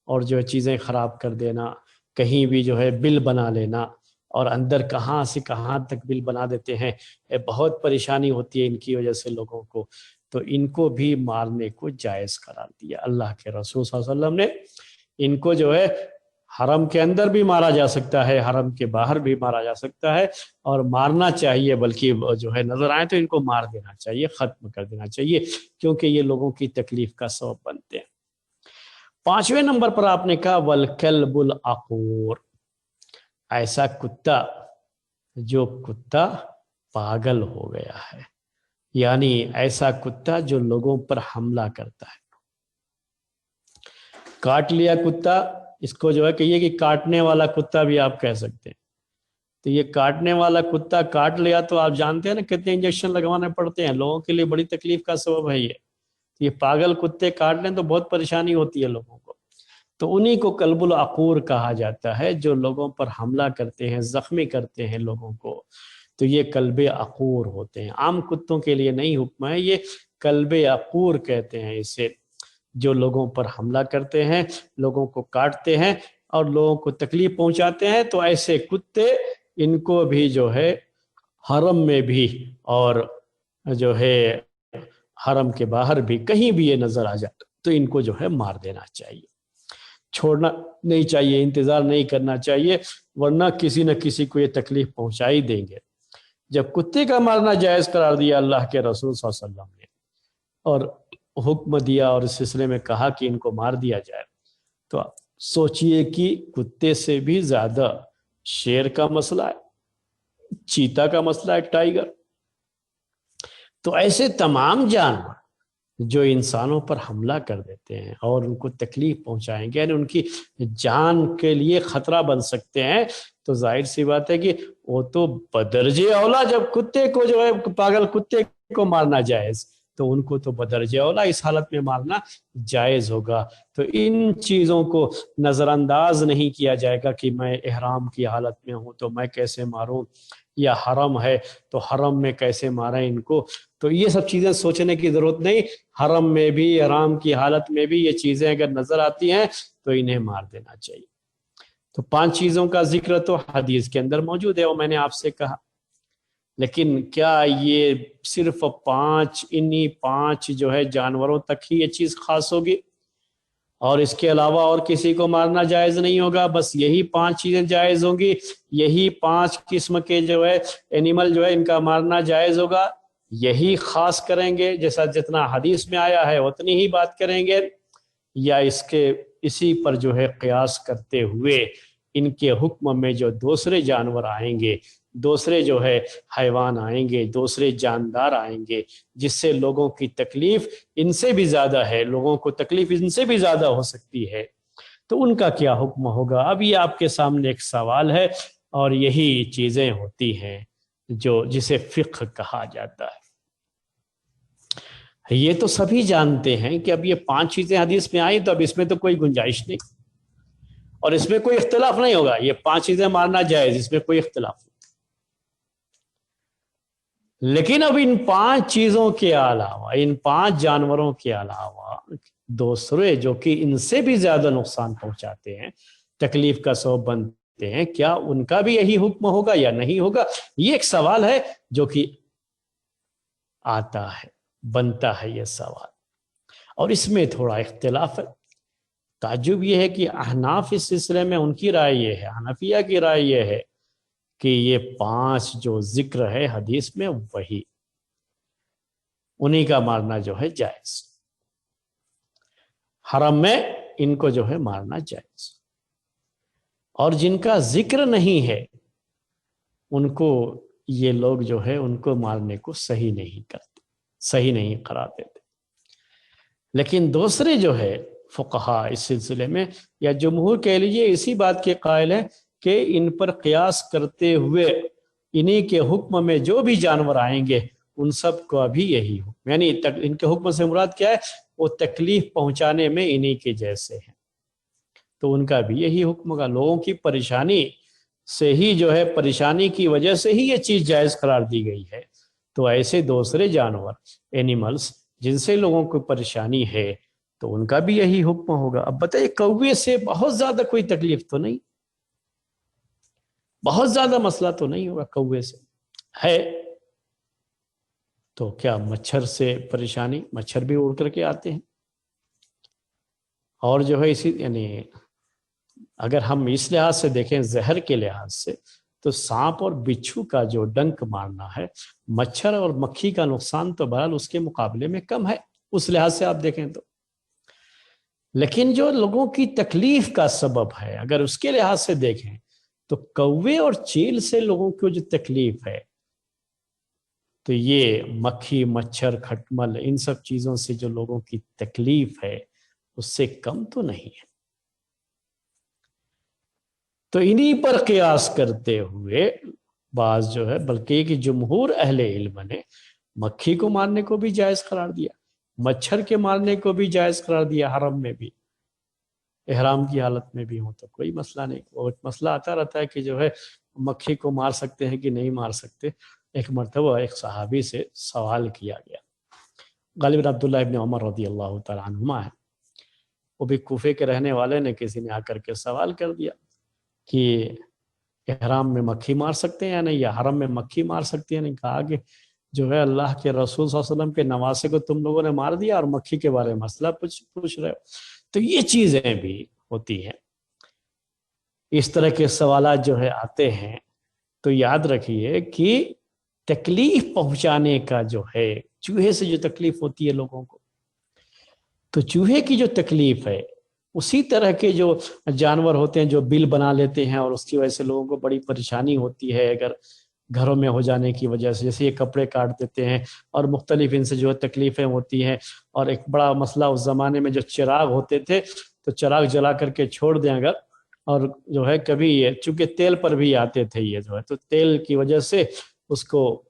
اور جو ہے چیزیں خراب کر دینا، کہیں بھی جو ہے بل بنا لینا، اور اندر کہاں سے کہاں تک بل بنا دیتے ہیں، بہت پریشانی ہوتی ہے ان کی وجہ سے لوگوں کو، تو ان کو بھی مارنے کو جائز قرار دیا اللہ کے رسول صلی اللہ علیہ وسلم نے۔ ان کو جو ہے حرم کے اندر بھی مارا جا سکتا ہے، حرم کے باہر بھی مارا جا سکتا ہے، اور مارنا چاہیے، بلکہ جو ہے نظر آئے تو ان کو مار دینا چاہیے، ختم کر دینا چاہیے، کیونکہ یہ لوگوں کی تکلیف کا سبب بنتے ہیں۔ 5ویں نمبر پر آپ نے کہا والکلب العقور، ایسا کتا جو کتا پاگل ہو گیا ہے، یعنی ایسا کتا جو لوگوں پر حملہ کرتا ہے۔ کاٹ لیا کتا، اس کو جو ہے کہ یہ کہ کاٹنے والا کتا بھی آپ کہہ سکتے ہیں۔ تو تو یہ کاٹنے والا کتا کاٹ لیا تو آپ جانتے ہیں نا کتنے انجیکشن لگوانے پڑتے ہیں، لوگوں کے لیے بڑی تکلیف کا سبب ہے یہ پاگل کتے کاٹ لیں تو بہت پریشانی ہوتی ہے لوگوں کو۔ تو انہی کو کلب العقور کہا جاتا ہے، جو لوگوں پر حملہ کرتے ہیں، زخمی کرتے ہیں لوگوں کو، تو یہ کلب عقور ہوتے ہیں۔ عام کتوں کے لیے نہیں حکم ہے، یہ کلب عقور کہتے ہیں اسے، جو لوگوں پر حملہ کرتے ہیں، لوگوں کو کاٹتے ہیں اور لوگوں کو تکلیف پہنچاتے ہیں۔ تو ایسے کتے ان کو بھی جو ہے حرم میں بھی اور جو ہے حرم کے باہر بھی کہیں بھی یہ نظر آ جائے تو ان کو جو ہے مار دینا چاہیے، چھوڑنا نہیں چاہیے، انتظار نہیں کرنا چاہیے، ورنہ کسی نہ کسی کو یہ تکلیف پہنچا ہی دیں گے۔ جب کتے کا مارنا جائز قرار دیا اللہ کے رسول صلی اللہ علیہ وسلم نے اور حکم دیا اور اس سلسلے میں کہا کہ ان کو مار دیا جائے، تو سوچئے کہ کتے سے بھی زیادہ شیر کا مسئلہ ہے، چیتا کا مسئلہ ہے، ٹائیگر۔ تو ایسے تمام جانور جو انسانوں پر حملہ کر دیتے ہیں اور ان کو تکلیف پہنچائیں گے، یعنی ان کی جان کے لیے خطرہ بن سکتے ہیں، تو ظاہر سی بات ہے کہ وہ تو بدرجہ اولا، جب کتے کو جو ہے پاگل کتے کو مارنا جائز تو ان کو تو بدرجہ اولا اس حالت میں مارنا جائز ہوگا۔ تو ان چیزوں کو نظر انداز نہیں کیا جائے گا کہ میں احرام کی حالت میں ہوں تو میں کیسے ماروں، یا حرم ہے تو حرم میں کیسے ماریں ان کو۔ تو یہ سب چیزیں سوچنے کی ضرورت نہیں، حرم میں بھی احرام کی حالت میں بھی یہ چیزیں اگر نظر آتی ہیں تو انہیں مار دینا چاہیے۔ تو 5 چیزوں کا ذکر تو حدیث کے اندر موجود ہے، وہ میں نے آپ سے کہا، لیکن کیا یہ صرف 5 انہی 5 جو ہے جانوروں تک ہی یہ چیز خاص ہوگی اور اس کے علاوہ اور کسی کو مارنا جائز نہیں ہوگا؟ بس یہی 5 چیزیں جائز ہوں گی، یہی 5 قسم کے جو ہے اینیمل جو ہے ان کا مارنا جائز ہوگا، یہی خاص کریں گے جیسا جتنا حدیث میں آیا ہے اتنی ہی بات کریں گے، یا اسی پر جو ہے قیاس کرتے ہوئے ان کے حکم میں جو دوسرے جانور آئیں گے، دوسرے جو ہے حیوان آئیں گے، دوسرے جاندار آئیں گے جس سے لوگوں کی تکلیف ان سے بھی زیادہ ہے، لوگوں کو تکلیف ان سے بھی زیادہ ہو سکتی ہے، تو ان کا کیا حکم ہوگا؟ اب یہ آپ کے سامنے ایک سوال ہے، اور یہی چیزیں ہوتی ہیں جسے فقہ کہا جاتا ہے۔ یہ تو سبھی جانتے ہیں کہ اب یہ 5 چیزیں حدیث میں آئی تو اب اس میں تو کوئی گنجائش نہیں اور اس میں کوئی اختلاف نہیں ہوگا، یہ 5 چیزیں مارنا جائز، اس میں کوئی اختلاف نہیں۔ لیکن اب ان 5 چیزوں کے علاوہ، ان 5 جانوروں کے علاوہ دوسرے جو کہ ان سے بھی زیادہ نقصان پہنچاتے ہیں، تکلیف کا سبب بنتے ہیں، کیا ان کا بھی یہی حکم ہوگا یا نہیں ہوگا؟ یہ ایک سوال ہے جو کہ آتا ہے، بنتا ہے یہ سوال، اور اس میں تھوڑا اختلاف ہے۔ تعجب یہ ہے کہ احناف اس سلسلے میں ان کی رائے یہ ہے، حنفیہ کی رائے یہ ہے کہ یہ 5 جو ذکر ہے حدیث میں وہی انہی کا مارنا جو ہے جائز، حرم میں ان کو جو ہے مارنا جائز، اور جن کا ذکر نہیں ہے ان کو یہ لوگ جو ہے ان کو مارنے کو صحیح نہیں کرتے، صحیح نہیں قرار دیتے۔ لیکن دوسرے جو ہے فقہا اس سلسلے میں یا جمہور کہہ لیجیے اسی بات کے قائل ہیں کہ ان پر قیاس کرتے ہوئے انہی کے حکم میں جو بھی جانور آئیں گے ان سب کو ابھی یہی حکم، یعنی ان کے حکم سے مراد کیا ہے؟ وہ تکلیف پہنچانے میں انہی کے جیسے ہیں، تو ان کا بھی یہی حکم ہوگا۔ لوگوں کی پریشانی سے ہی جو ہے، پریشانی کی وجہ سے ہی یہ چیز جائز قرار دی گئی ہے، تو ایسے دوسرے جانور، اینیملز جن سے لوگوں کو پریشانی ہے تو ان کا بھی یہی حکم ہوگا۔ اب بتائیے کوے سے بہت زیادہ کوئی تکلیف تو نہیں، بہت زیادہ مسئلہ تو نہیں ہوگا کوے سے، ہے تو کیا مچھر سے پریشانی؟ مچھر بھی اڑ کر کے آتے ہیں، اور جو ہے اسی یعنی اگر ہم اس لحاظ سے دیکھیں زہر کے لحاظ سے تو سانپ اور بچھو کا جو ڈنک مارنا ہے، مچھر اور مکھی کا نقصان تو بہرحال اس کے مقابلے میں کم ہے اس لحاظ سے آپ دیکھیں تو، لیکن جو لوگوں کی تکلیف کا سبب ہے اگر اس کے لحاظ سے دیکھیں تو کوے اور چیل سے لوگوں کو جو تکلیف ہے تو یہ مکھی، مچھر، کھٹمل، ان سب چیزوں سے جو لوگوں کی تکلیف ہے اس سے کم تو نہیں ہے۔ تو انہی پر قیاس کرتے ہوئے بعض جو ہے بلکہ کہ جمہور اہل علم نے مکھی کو مارنے کو بھی جائز قرار دیا، مچھر کے مارنے کو بھی جائز قرار دیا، حرم میں بھی، احرام کی حالت میں بھی ہوں تو کوئی مسئلہ نہیں۔ اور مسئلہ آتا رہتا ہے کہ جو ہے مکھی کو مار سکتے ہیں کہ نہیں مار سکتے۔ ایک مرتبہ ایک صحابی سے سوال کیا گیا، غالباً عبداللہ ابن عمر رضی اللہ تعالیٰ عنہما ہے، وہ بھی کوفے کے رہنے والے نے، کسی نے آ کر کے سوال کر دیا کہ احرام میں مکھی مار سکتے ہیں یا نہیں، یا حرم میں مکھی مار سکتے ہیں؟ نہیں، کہا کہ جو ہے اللہ کے رسول صلی اللہ علیہ وسلم کے نواسے کو تم لوگوں نے مار دیا اور مکھی کے بارے میں مسئلہ پوچھ رہے ہو۔ تو یہ چیزیں بھی ہوتی ہیں، اس طرح کے سوالات جو ہے آتے ہیں، تو یاد رکھیے کہ تکلیف پہنچانے کا جو ہے، چوہے سے جو تکلیف ہوتی ہے لوگوں کو، تو چوہے کی جو تکلیف ہے اسی طرح کے جو جانور ہوتے ہیں جو بل بنا لیتے ہیں اور اس کی وجہ سے لوگوں کو بڑی پریشانی ہوتی ہے اگر گھروں میں ہو جانے کی وجہ سے، جیسے یہ کپڑے کاٹ دیتے ہیں اور مختلف ان سے جو ہے تکلیفیں ہوتی ہیں۔ اور ایک بڑا مسئلہ اس زمانے میں جو چراغ ہوتے تھے، تو چراغ جلا کر کے چھوڑ دیں اگر، اور جو ہے کبھی یہ چونکہ تیل پر بھی آتے تھے یہ جو ہے، تو تیل کی وجہ سے اس کو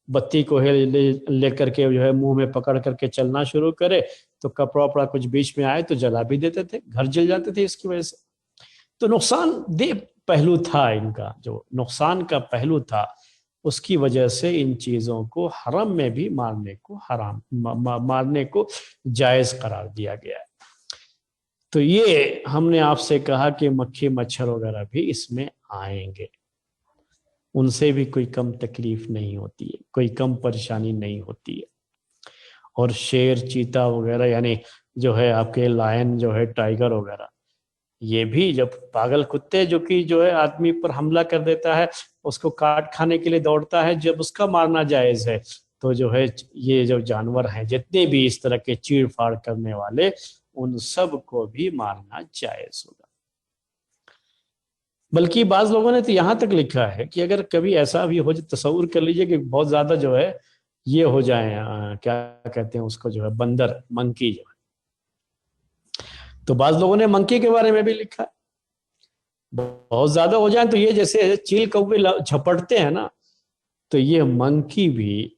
بتی کو لے کر کے جو ہے منہ میں پکڑ کر کے چلنا شروع کرے تو کپڑا وپڑا کچھ بیچ میں آئے تو جلا بھی دیتے تھے، گھر جل جاتے تھے اس کی وجہ سے۔ تو نقصان دہ پہلو تھا ان کا، جو نقصان کا پہلو تھا، اس کی وجہ سے ان چیزوں کو حرم میں بھی مارنے کو جائز قرار دیا گیا ہے۔ تو یہ ہم نے آپ سے کہا کہ مکھی مچھر وغیرہ بھی اس میں آئیں گے، ان سے بھی کوئی کم تکلیف نہیں ہوتی ہے، کوئی کم پریشانی نہیں ہوتی ہے۔ اور شیر، چیتا وغیرہ، یعنی جو ہے آپ کے لائن جو ہے، ٹائیگر وغیرہ، یہ بھی جب پاگل کتے جو کہ جو ہے آدمی پر حملہ کر دیتا ہے، اس کو کاٹ کھانے کے لیے دوڑتا ہے، جب اس کا مارنا جائز ہے، تو جو ہے یہ جو جانور ہیں جتنے بھی اس طرح کے چیڑ پھاڑ کرنے والے، ان سب کو بھی مارنا جائز ہوگا۔ بلکہ بعض لوگوں نے تو یہاں تک لکھا ہے کہ اگر کبھی ایسا بھی ہو، جو تصور کر لیجئے کہ بہت زیادہ جو ہے یہ ہو جائیں، کیا کہتے ہیں اس کو، جو ہے بندر، منکی جو ہے، تو بعض لوگوں نے منکی کے بارے میں بھی لکھا ہے، بہت زیادہ ہو جائیں تو یہ جیسے چیل کوے جھپٹتے ہیں نا، تو یہ منکی بھی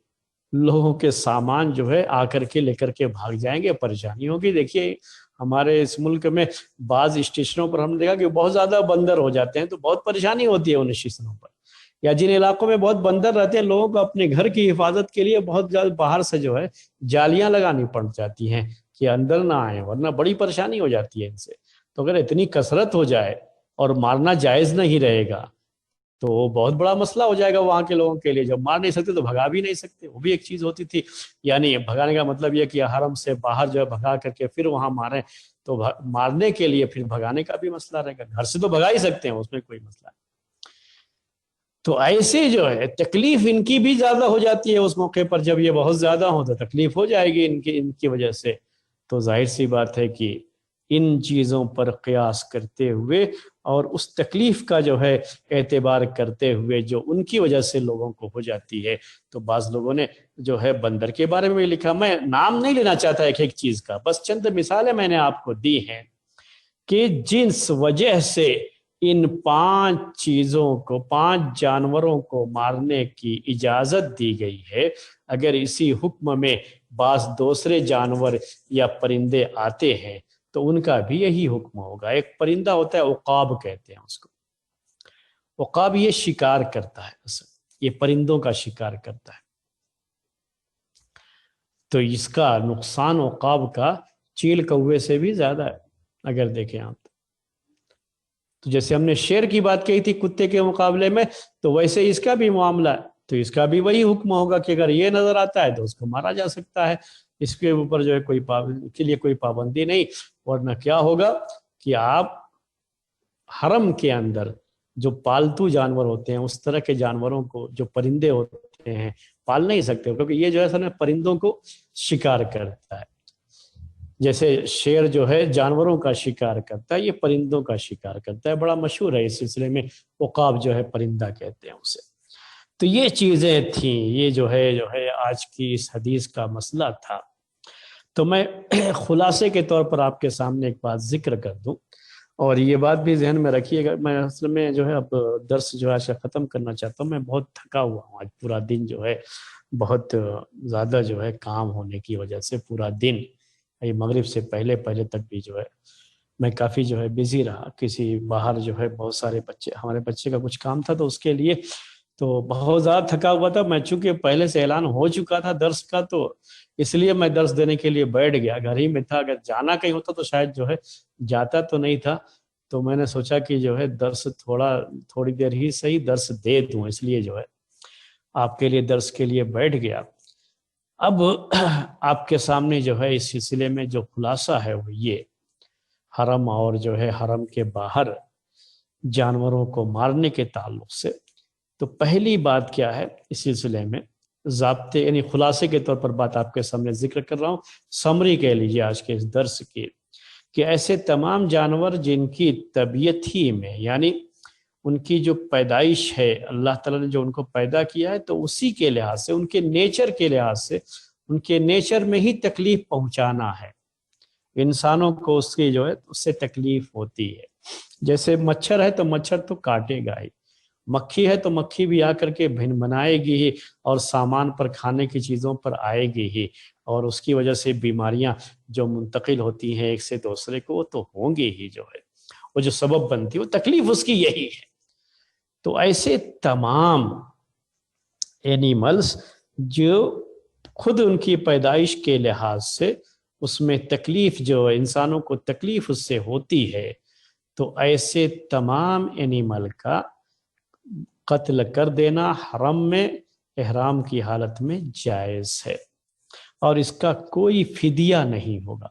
لوگوں کے سامان جو ہے آ کر کے لے کر کے بھاگ جائیں گے، پریشانی ہوگی۔ دیکھیے ہمارے اس ملک میں بعض اسٹیشنوں پر ہم نے دیکھا کہ بہت زیادہ بندر ہو جاتے ہیں تو بہت پریشانی ہوتی ہے ان اسٹیشنوں پر، یا جن علاقوں میں بہت بندر رہتے ہیں، لوگوں کو اپنے گھر کی حفاظت کے لیے بہت زیادہ باہر سے جو ہے جالیاں لگانی پڑ جاتی ہیں کہ اندر نہ آئیں، ورنہ بڑی پریشانی ہو جاتی ہے ان سے۔ تو اگر اتنی کثرت ہو جائے اور مارنا جائز نہیں رہے گا تو وہ بہت بڑا مسئلہ ہو جائے گا وہاں کے لوگوں کے لیے، جب مار نہیں سکتے تو بھگا بھی نہیں سکتے، وہ بھی ایک چیز ہوتی تھی۔ یعنی بھگانے کا مطلب یہ کہ حرم سے باہر جو ہے بھگا کر کے پھر وہاں ماریں، تو مارنے کے لیے پھر بھگانے کا بھی مسئلہ رہے گا، گھر سے تو بھگا ہی سکتے ہیں، اس میں کوئی مسئلہ نہیں۔ تو ایسے جو ہے تکلیف ان کی بھی زیادہ ہو جاتی ہے اس موقع پر، جب یہ بہت زیادہ ہو تو تکلیف ہو جائے گی ان کی وجہ سے۔ تو ظاہر سی بات ہے کہ ان چیزوں پر قیاس کرتے ہوئے اور اس تکلیف کا جو ہے اعتبار کرتے ہوئے جو ان کی وجہ سے لوگوں کو ہو جاتی ہے، تو بعض لوگوں نے جو ہے بندر کے بارے میں بھی لکھا۔ میں نام نہیں لینا چاہتا ایک ایک چیز کا، بس چند مثالیں میں نے آپ کو دی ہیں کہ جس وجہ سے ان 5 چیزوں کو، 5 جانوروں کو مارنے کی اجازت دی گئی ہے، اگر اسی حکم میں بعض دوسرے جانور یا پرندے آتے ہیں تو ان کا بھی یہی حکم ہوگا۔ ایک پرندہ ہوتا ہے، عقاب کہتے ہیں اس کو، عقاب یہ شکار کرتا ہے، یہ پرندوں کا شکار کرتا ہے، تو اس کا نقصان عقاب کا چیل کوے سے بھی زیادہ ہے اگر دیکھیں آپ۔ تو جیسے ہم نے شیر کی بات کہی تھی کتے کے مقابلے میں، تو ویسے اس کا بھی معاملہ ہے، تو اس کا بھی وہی حکم ہوگا کہ اگر یہ نظر آتا ہے تو اس کو مارا جا سکتا ہے، اس کے اوپر جو ہے کوئی پابندی نہیں۔ ورنہ کیا ہوگا کہ آپ حرم کے اندر جو پالتو جانور ہوتے ہیں، اس طرح کے جانوروں کو، جو پرندے ہوتے ہیں، پال نہیں سکتے، کیونکہ یہ جو ہے اصل میں پرندوں کو شکار کرتا ہے۔ جیسے شیر جو ہے جانوروں کا شکار کرتا ہے، یہ پرندوں کا شکار کرتا ہے، بڑا مشہور ہے اس سلسلے میں، عقاب جو ہے پرندہ کہتے ہیں اسے۔ تو یہ چیزیں تھیں، یہ جو ہے آج کی اس حدیث کا مسئلہ تھا۔ تو میں خلاصے کے طور پر آپ کے سامنے ایک بات ذکر کر دوں، اور یہ بات بھی ذہن میں رکھیے گا، میں اصل میں جو ہے اب درس جو ہے آج کا ختم کرنا چاہتا ہوں، میں بہت تھکا ہوا ہوں، آج پورا دن جو ہے بہت زیادہ جو ہے کام ہونے کی وجہ سے پورا دن یہ مغرب سے پہلے پہلے تک بھی جو ہے میں کافی جو ہے بزی رہا، کسی باہر جو ہے بہت سارے بچے، ہمارے بچے کا کچھ کام تھا تو اس کے لیے تو بہت زیادہ تھکا ہوا تھا میں، چونکہ پہلے سے اعلان ہو چکا تھا درس کا تو اس لیے میں درس دینے کے لیے بیٹھ گیا، گھر ہی میں تھا، اگر جانا کہیں ہوتا تو شاید جو ہے جاتا تو نہیں تھا، تو میں نے سوچا کہ جو ہے درس تھوڑی دیر ہی صحیح درس دے دوں، اس لیے جو ہے آپ کے لیے درس کے لیے بیٹھ گیا۔ اب آپ کے سامنے جو ہے اس سلسلے میں جو خلاصہ ہے وہ یہ حرم اور جو ہے حرم کے باہر جانوروں کو مارنے کے تعلق سے، تو پہلی بات کیا ہے اس سلسلے میں ضابطے، یعنی خلاصے کے طور پر بات آپ کے سامنے ذکر کر رہا ہوں، سمری کہہ لیجیے آج کے اس درس کی، کہ ایسے تمام جانور جن کی طبیعت ہی میں، یعنی ان کی جو پیدائش ہے، اللہ تعالیٰ نے جو ان کو پیدا کیا ہے تو اسی کے لحاظ سے، ان کے نیچر کے لحاظ سے، ان کے نیچر میں ہی تکلیف پہنچانا ہے، انسانوں کو اس کی جو ہے اس سے تکلیف ہوتی ہے، جیسے مچھر ہے تو مچھر تو کاٹے گا ہی، مکھی ہے تو مکھی بھی آ کر کے بھن بنائے گی ہی، اور سامان پر، کھانے کی چیزوں پر آئے گی ہی، اور اس کی وجہ سے بیماریاں جو منتقل ہوتی ہیں ایک سے دوسرے کو وہ تو ہوں گی ہی، جو ہے وہ جو سبب بنتی ہے وہ تکلیف اس کی یہی ہے۔ تو ایسے تمام اینیملز جو خود ان کی پیدائش کے لحاظ سے اس میں تکلیف، جو انسانوں کو تکلیف اس سے ہوتی ہے، تو ایسے تمام اینیمل کا قتل کر دینا حرم میں احرام کی حالت میں جائز ہے، اور اس کا کوئی فدیہ نہیں ہوگا،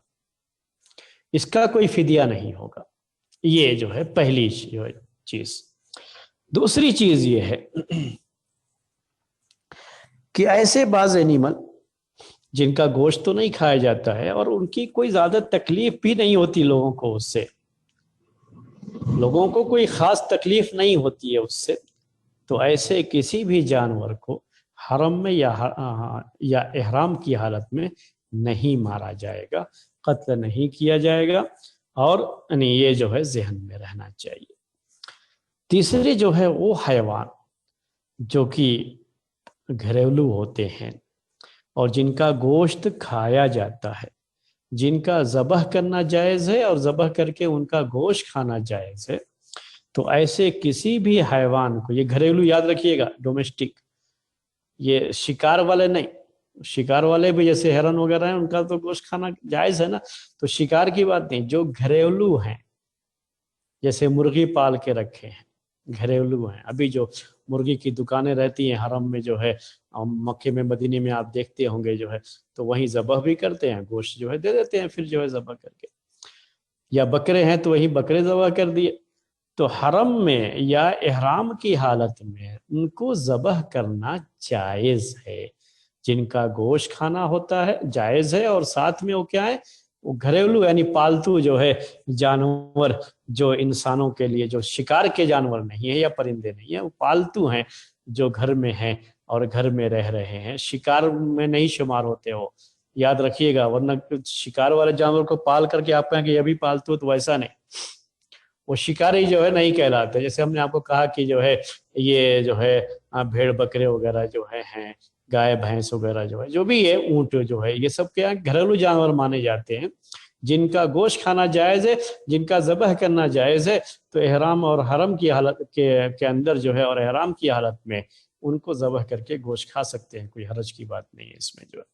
اس کا کوئی فدیہ نہیں ہوگا، یہ جو ہے پہلی چیز۔ دوسری چیز یہ ہے کہ ایسے بعض اینیمل جن کا گوشت تو نہیں کھایا جاتا ہے اور ان کی کوئی زیادہ تکلیف بھی نہیں ہوتی لوگوں کو، اس سے لوگوں کو کوئی خاص تکلیف نہیں ہوتی ہے اس سے، تو ایسے کسی بھی جانور کو حرم میں یا احرام کی حالت میں نہیں مارا جائے گا، قتل نہیں کیا جائے گا، اور یہ جو ہے ذہن میں رہنا چاہیے۔ تیسرے جو ہے وہ حیوان جو کہ گھریلو ہوتے ہیں اور جن کا گوشت کھایا جاتا ہے، جن کا ذبح کرنا جائز ہے اور ذبح کر کے ان کا گوشت کھانا جائز ہے، تو ایسے کسی بھی حیوان کو، یہ گھریلو یاد رکھیے گا، ڈومیسٹک، یہ شکار والے نہیں، شکار والے بھی جیسے ہرن وغیرہ ہیں ان کا تو گوشت کھانا جائز ہے نا، تو شکار کی بات نہیں، جو گھریلو ہیں، جیسے مرغی پال کے رکھے ہیں، گھریلو ہیں، ابھی جو مرغی کی دکانیں رہتی ہیں حرم میں جو ہے، مکے میں مدینے میں آپ دیکھتے ہوں گے جو ہے، تو وہیں ذبح بھی کرتے ہیں، گوشت جو ہے دے دیتے ہیں پھر جو ہے ذبح کر کے، یا بکرے ہیں تو وہی بکرے ذبح کر دیے، تو حرم میں یا احرام کی حالت میں ان کو ذبح کرنا جائز ہے، جن کا گوشت کھانا ہوتا ہے جائز ہے، اور ساتھ میں وہ کیا ہے، وہ گھریلو یعنی پالتو جو ہے جانور، جو انسانوں کے لیے جو شکار کے جانور نہیں ہیں یا پرندے نہیں ہیں، وہ پالتو ہیں جو گھر میں ہیں اور گھر میں رہ رہے ہیں، شکار میں نہیں شمار ہوتے ہو، یاد رکھیے گا، ورنہ شکار والے جانور کو پال کر کے آپ کہیں کہ یہ بھی پالتو، تو ویسا نہیں، وہ شکاری جو ہے نہیں کہلاتے، جیسے ہم نے آپ کو کہا کہ جو ہے یہ جو ہے بھیڑ بکرے وغیرہ جو ہیں گائے بھینس وغیرہ جو ہے، جو بھی ہے اونٹ جو ہے، یہ سب کیا گھریلو جانور مانے جاتے ہیں، جن کا گوشت کھانا جائز ہے، جن کا ذبح کرنا جائز ہے، تو احرام اور حرم کی حالت کے اندر جو ہے، اور احرام کی حالت میں ان کو ذبح کر کے گوشت کھا سکتے ہیں، کوئی حرج کی بات نہیں ہے اس میں جو ہے۔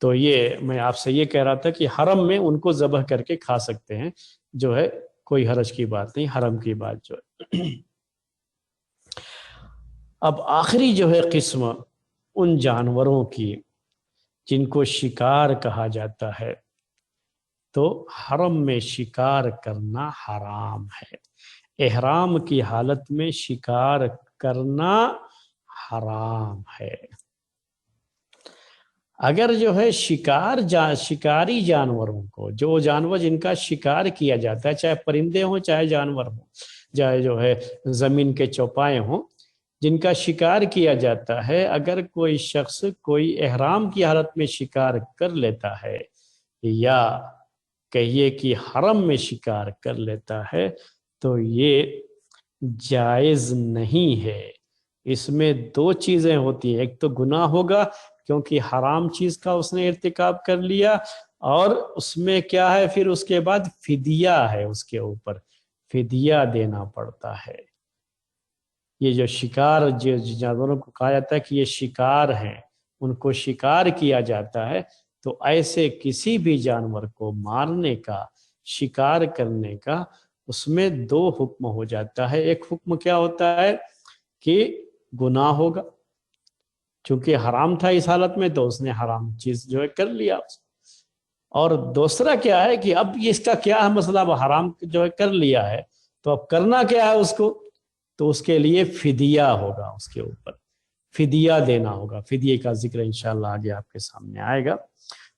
تو یہ میں آپ سے یہ کہہ رہا تھا کہ حرم میں ان کو ذبح کر کے کھا سکتے ہیں، جو ہے کوئی حرج کی بات نہیں، حرم کی بات جو ہے۔ اب آخری جو ہے قسم ان جانوروں کی جن کو شکار کہا جاتا ہے، تو حرم میں شکار کرنا حرام ہے، احرام کی حالت میں شکار کرنا حرام ہے۔ اگر جو ہے شکاری جانوروں کو، جو جانور جن کا شکار کیا جاتا ہے، چاہے پرندے ہوں چاہے جانور ہوں، چاہے جو ہے زمین کے چوپائے ہوں، جن کا شکار کیا جاتا ہے، اگر کوئی شخص کوئی احرام کی حالت میں شکار کر لیتا ہے یا کہیے کہ حرم میں شکار کر لیتا ہے تو یہ جائز نہیں ہے۔ اس میں دو چیزیں ہوتی ہیں، ایک تو گناہ ہوگا کیونکہ حرام چیز کا اس نے ارتکاب کر لیا، اور اس میں کیا ہے پھر اس کے بعد فدیہ ہے، اس کے اوپر فدیہ دینا پڑتا ہے۔ یہ جو شکار جو جانوروں کو کہا جاتا ہے کہ یہ شکار ہیں، ان کو شکار کیا جاتا ہے، تو ایسے کسی بھی جانور کو مارنے کا، شکار کرنے کا، اس میں دو حکم ہو جاتا ہے۔ ایک حکم کیا ہوتا ہے کہ گناہ ہوگا، چونکہ حرام تھا اس حالت میں تو اس نے حرام چیز جو ہے کر لیا، اور دوسرا کیا ہے کہ اب اس کا کیا ہے مسئلہ، اب حرام جو ہے کر لیا ہے تو اب کرنا کیا ہے اس کو، تو اس کے لیے فدیہ ہوگا، اس کے اوپر فدیہ دینا ہوگا۔ فدیے کا ذکر انشاءاللہ آگے آپ کے سامنے آئے گا،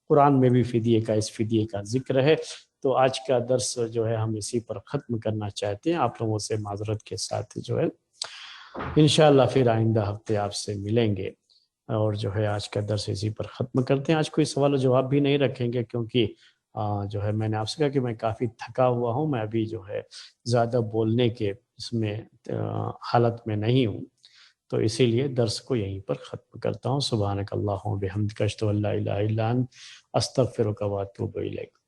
قرآن میں بھی اس فدیے کا ذکر ہے۔ تو آج کا درس جو ہے ہم اسی پر ختم کرنا چاہتے ہیں، آپ لوگوں سے معذرت کے ساتھ جو ہے انشاءاللہ پھر آئندہ ہفتے آپ سے ملیں گے، اور جو ہے آج کا درس اسی پر ختم کرتے ہیں۔ آج کوئی سوال و جواب بھی نہیں رکھیں گے، کیونکہ جو ہے میں نے آپ سے کہا کہ میں کافی تھکا ہوا ہوں، میں ابھی جو ہے زیادہ بولنے کے اس میں حالت میں نہیں ہوں، تو اسی لیے درس کو یہیں پر ختم کرتا ہوں۔ سبحانک اللہم و بحمدک اشہد ان لا الہ الا انت استغفرک و اتوب الیک۔